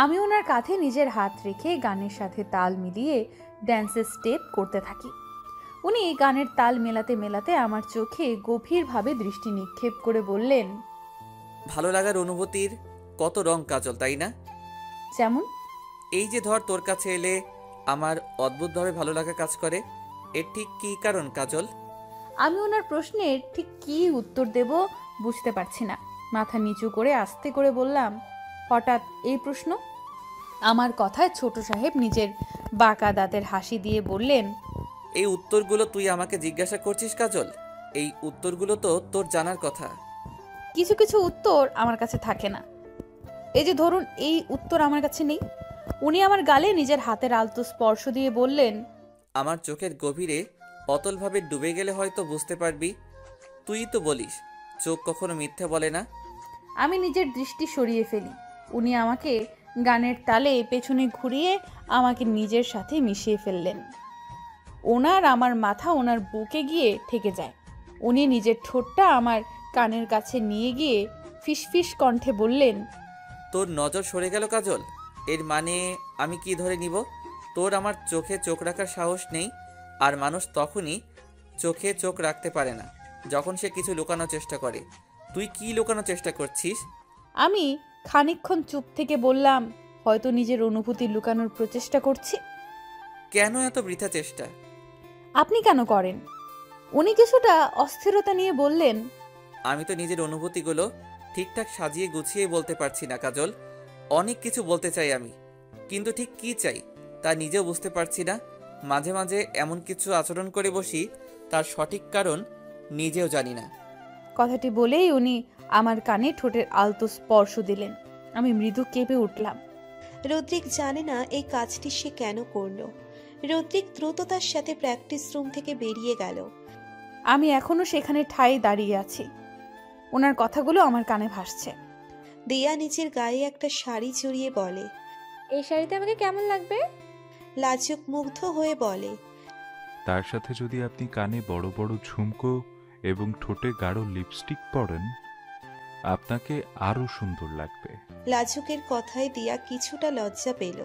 আমি ওনার কাঁধে নিজের হাত রেখে গানের সাথে তাল মিলিয়ে ড্যান্সের স্টেপ করতে থাকি। উনি গানের তাল মেলাতে মেলাতে আমার চোখে গভীরভাবে দৃষ্টি নিক্ষেপ করে বললেন, ভালো লাগার অনুভূতির কত রং কাজল, তাই না? যেমন? এই যে ধর, তোর কাছে এলে আমার অদ্ভুতভাবে ভালো লাগা কাজ করে। এর ঠিক কী কারণ কাজল? আমি ওনার প্রশ্নের ঠিক কী উত্তর দেব বুঝতে পারছি না। মাথা নিচু করে আস্তে করে বললাম, হঠাৎ এই প্রশ্ন? আমার কথায় ছোট সাহেব নিজের বাঁকা দাঁতের হাসি দিয়ে বললেন, এই উত্তরগুলো তুই আমাকে জিজ্ঞাসা করছিস কাজল? এই উত্তরগুলো তো তোর জানার কথা। কিছু কিছু উত্তর আমার কাছে থাকে না। এই যে ধরুন, এই উত্তর আমার কাছে নেই। উনি আমার গালে নিজের হাতের আলতো স্পর্শ দিয়ে বললেন, আমার চোখের গভীরে অতলভাবে ডুবে গেলে হয়তো বুঝতে পারবি। তুই তো বলিস চোখ কখনো মিথ্যে বলে না। আমি নিজের দৃষ্টি সরিয়ে ফেলি। উনি আমাকে গানের তালে পেছনে ঘুরিয়ে আমাকে নিজের সাথে মিশিয়ে ফেললেন। ওনার আমার মাথা ওনার বুকে গিয়ে ঠেকে যায়। উনি নিজের ঠোঁটটা আমার কানের কাছে নিয়ে গিয়ে ফিসফিস কণ্ঠে বললেন, তোর নজর সরে গেল কাজল। এর মানে আমি কি ধরে নিব? তোর আমার চোখে চোখ রাখার সাহস নেই। আর মানুষ তখনই চোখে চোখ রাখতে পারে না যখন সে কিছু লুকানোর চেষ্টা করে। তুই কি লুকানোর চেষ্টা করছিস? আমি খানিকক্ষণ চুপ থেকে বললাম, হয়তো নিজের অনুভূতি লুকানোর প্রচেষ্টা করছি। কেন এত বৃথা চেষ্টা? আপনি কেন করেন? উনি কিছুটা অস্থিরতা নিয়ে বললেন, আমি তো নিজের অনুভূতিগুলো ঠিকঠাক সাজিয়ে গুছিয়ে বলতে পারছি না কাজল। অনেক কিছু বলতে চাই আমি, কিন্তু ঠিক কি চাই তা নিজেও বুঝতে পারছি না। মাঝে মাঝে এমন কিছু আচরণ করে বসি, তার সঠিক কারণ নিজেও জানি না। কথাটি বলেই উনি আমার কানে ঠোঁটের আলতো স্পর্শ দিলেন। আমি মৃদু কেঁপে উঠলাম। রুদ্রিক জানে না এই কাজটি সে কেন করলো। রুদ্রিক দ্রুততার সাথে প্র্যাকটিস রুম থেকে বেরিয়ে গেল। আমি এখনো সেখানে ঠাই দাঁড়িয়ে আছি। ওনার কথাগুলো আমার কানে ভাসছে। দিয়া নিচের গায়ে একটা শাড়ি জড়িয়ে বলে, এই শাড়িতে আমাকে কেমন লাগবে? লাজুক মুগ্ধ হয়ে বলে, তার সাথে যদি আপনি কানে বড় বড় ঝুমকো এবং ঠোঁটে গাঢ় লিপস্টিক পরেন, আপনাকে আরো সুন্দর লাগবে। লাজুকের কথায় দিয়া কিছুটা লজ্জা পেল।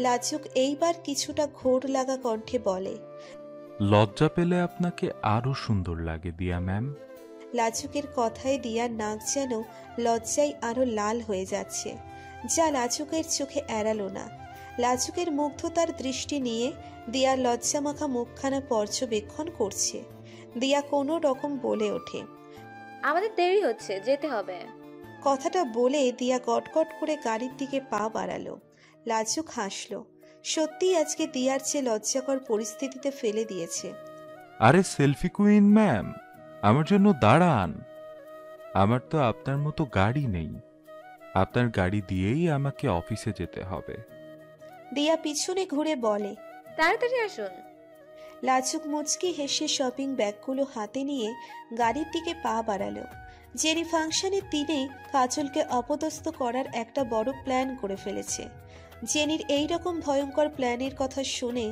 লাজুক এইবার কিছুটা ঘোর লাগা কণ্ঠে বলে, লজ্জা পেলে আপনাকে আরো সুন্দর লাগে দিয়া ম্যাম। লাজুকের কথায় দিয়ার নাক যেন লজ্জায় আরো লাল হয়ে যাচ্ছে, যা লাজুকের চোখে এড়ালো না। লাজুকের মুগ্ধতার দৃষ্টি নিয়ে দিয়ার লজ্জামাখা মুখখানা পর্যবেক্ষণ করছে। দিয়া কোনো রকম বলে ওঠে, আমাদের দেরি হচ্ছে, যেতে হবে। কথাটা বলে দিয়া গটগট করে গাড়ির দিকে পা বাড়ালো। লাজুক হাসলো। সত্যিই আজকে দিয়ার চেয়ে লজ্জাকর পরিস্থিতিতে ফেলে দিয়েছে। আরে সেলফি কুইন ম্যাম, আমার জন্য দাঁড়ান। আমার তো আপনার মতো গাড়ি নেই, আপনার গাড়ি দিয়েই আমাকে অফিসে যেতে হবে। দিয়া পিছনে ঘুরে বলে, তাড়াতাড়ি আসুন। লাজুক মুচকি হেসে শপিং ব্যাগগুলো হাতে নিয়ে গাড়ির দিকে পা বাড়ালো। জেনি ফাংশনের দিনে কাজলকে অপদস্থ করার একটা বড় প্ল্যান করে ফেলেছে। জেনির এই রকম ভয়ঙ্কর প্ল্যানের কথা শুনে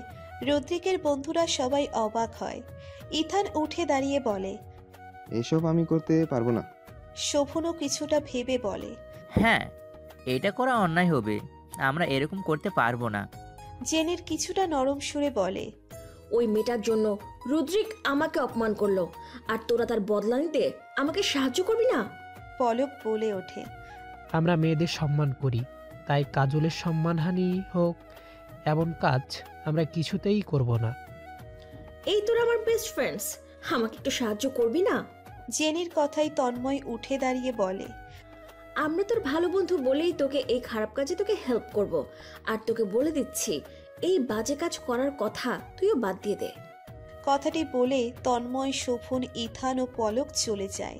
রদ্রিকের বন্ধুরা সবাই অবাক হয়। ইথান উঠে দাঁড়িয়ে বলে, এসব আমি করতে পারবো না। শোভনও কিছুটা ভেবে বলে, হ্যাঁ, এটা করা অন্যায় হবে, আমরা এরকম করতে পারবো না। জেনির কিছুটা নরম সুরে বলে, ওই মেয়েটার জন্য রুদ্রিক আমাকে অপমান করলো, আর তোরা তার বদলা নিতে আমাকে সাহায্য করবি না? পলক বলে ওঠে, আমরা মেয়েদের সম্মান করি, তাই কাজলের সম্মানহানি হোক এমন কাজ আমরা কিছুতেই করব না। এই তোরা আমার বেস্ট ফ্রেন্ডস, আমাকে একটু সাহায্য করবি না? জেনির কথাই তন্ময় উঠে দাঁড়িয়ে বলে, আমরা তোর ভালো বন্ধু বলেই তোকে এই খারাপ কাজে তোকে হেল্প করব, আর তোকে বলে দিচ্ছি এই বাজে কাজ করার কথা তুইও বাদ দিয়ে দে। কথাটি বলে তন্ময়, শোভন, ইথান ও পলক চলে যায়।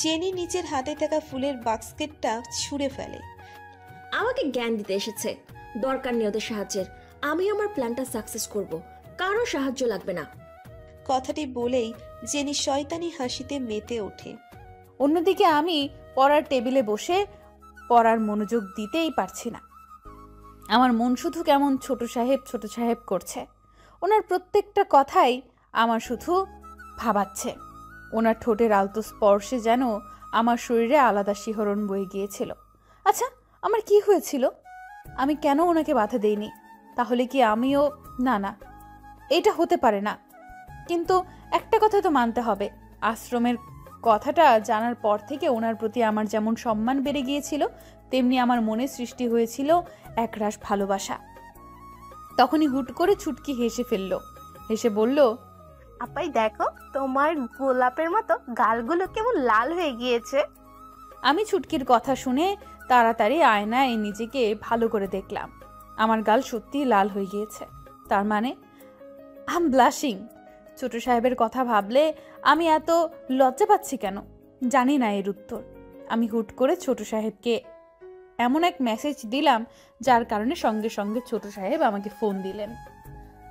জেনি নিজের হাতে থাকা ফুলের বাস্কেটটা ছুঁড়ে ফেলে। আমাকে জ্ঞান দিতে এসেছে, দরকার নেই ওদের সাহায্যের। আমি আমার প্ল্যানটা সাকসেস করব, কারো সাহায্য লাগবে না। কথাটি বলেই জেনি শয়তানি হাসিতে মেতে ওঠে। অন্যদিকে আমি পড়ার টেবিলে বসে পড়ার মনোযোগ দিতেই পারছি না। আমার মন শুধু কেমন ছোট সাহেব করছে। ওনার প্রত্যেকটা কথাই আমার শুধু ভাবাচ্ছে। ওনার ঠোঁটের আলতো স্পর্শে যেন আমার শরীরে আলাদা শিহরণ বয়ে গিয়েছিল। আচ্ছা, আমার কি হয়েছিল? আমি কেন ওনাকে বাধা দেইনি? তাহলে কি আমিও? না, এটা হতে পারে না। কিন্তু একটা কথা তো মানতে হবে, আশ্রমের কথাটা জানার পর থেকে ওনার প্রতি আমার যেমন সম্মান বেড়ে গিয়েছিল, তেমনি আমার মনে সৃষ্টি হয়েছিল একরাশ ভালোবাসা। তখনই হুট করে ছুটকি হেসে ফেলল। হেসে বলল, আপাই দেখো, তোমার গোলাপের মতো গালগুলো কেমন লাল হয়ে গিয়েছে। আমি ছুটকির কথা শুনে তাড়াতাড়ি আয়নায় নিজেকে ভালো করে দেখলাম। আমার গাল সত্যিই লাল হয়ে গিয়েছে। তার মানে আই এম ব্লাশিং। ছোট সাহেবের কথা ভাবলে আমি এত লজ্জা পাচ্ছি কেন? জানি না এর উত্তর। আমি হুট করে ছোট সাহেবকে এমন এক মেসেজ দিলাম যার কারণে সঙ্গে সঙ্গে ছোট সাহেব আমাকে ফোন দিলেন।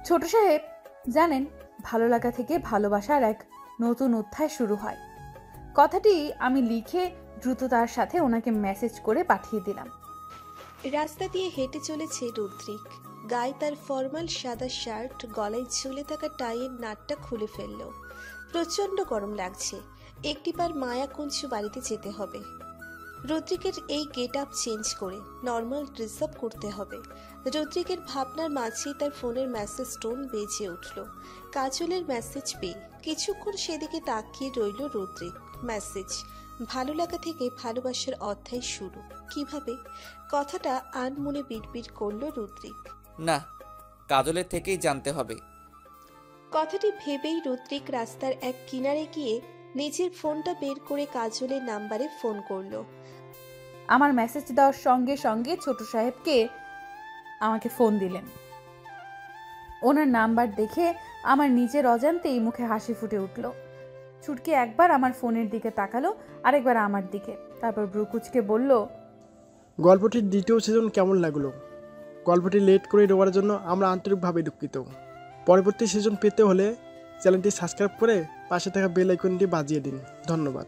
ছোট সাহেব জানেন, ভালো লাগা থেকে ভালোবাসার এক নতুন অধ্যায় শুরু হয়। কথাটি আমি লিখে দ্রুততার সাথে ওনাকে মেসেজ করে পাঠিয়ে দিলাম। রাস্তা দিয়ে হেঁটে চলেছে রুদ্রিক। গায়ে তার ফর্মাল সাদা শার্ট, গলায় ঝুলে থাকা টাইয়ের নাটটা খুলে ফেলল। প্রচন্ড গরম লাগছে। একটিবার মায়াকুঞ্জু বাড়িতে যেতে হবে। রুদ্রিকের এই গেট আপ চেঞ্জ করে নর্মাল ড্রেস আপ করতে হবে। রুদ্রিকের ভাবনার মাঝেই তার ফোনের মেসেজ টোন বেজে উঠল। কাজলের মেসেজ পেয়ে কিছুক্ষণ সেদিকে তাকিয়ে রইল রুদ্রিক। মেসেজ, ভালো লাগা থেকে ভালোবাসার অধ্যায় শুরু। কিভাবে? কথাটা আনমনে বিড়বিড় করলো রুদ্রিক। না, কাজলের থেকেই জানতে হবে। কথাটি ভেবেই রুদ্রিক রাস্তার এক কিনারে গিয়ে নিজের ফোনটা বের করে কাজলের নাম্বারে ফোন করলো। আমার মেসেজ দেওয়ার সঙ্গে সঙ্গে ছোট সাহেবকে আমাকে ফোন দিলেন। ওনার নাম্বার দেখে আমার নিজের অজান্তেই মুখে হাসি ফুটে উঠল। ছুটকি একবার আমার ফোনের দিকে তাকালো, আরেকবার আমার দিকে, তারপর ব্রুকুচকে বলল, গল্পটির দ্বিতীয় সিজন কেমন লাগলো? গল্পটি লেট করে দেওয়ার জন্য আমরা আন্তরিকভাবে দুঃখিত। পরবর্তী সিজন পেতে হলে চ্যানেলটি সাবস্ক্রাইব করে পাশে থাকা বেল আইকনটি বাজিয়ে দিন। ধন্যবাদ।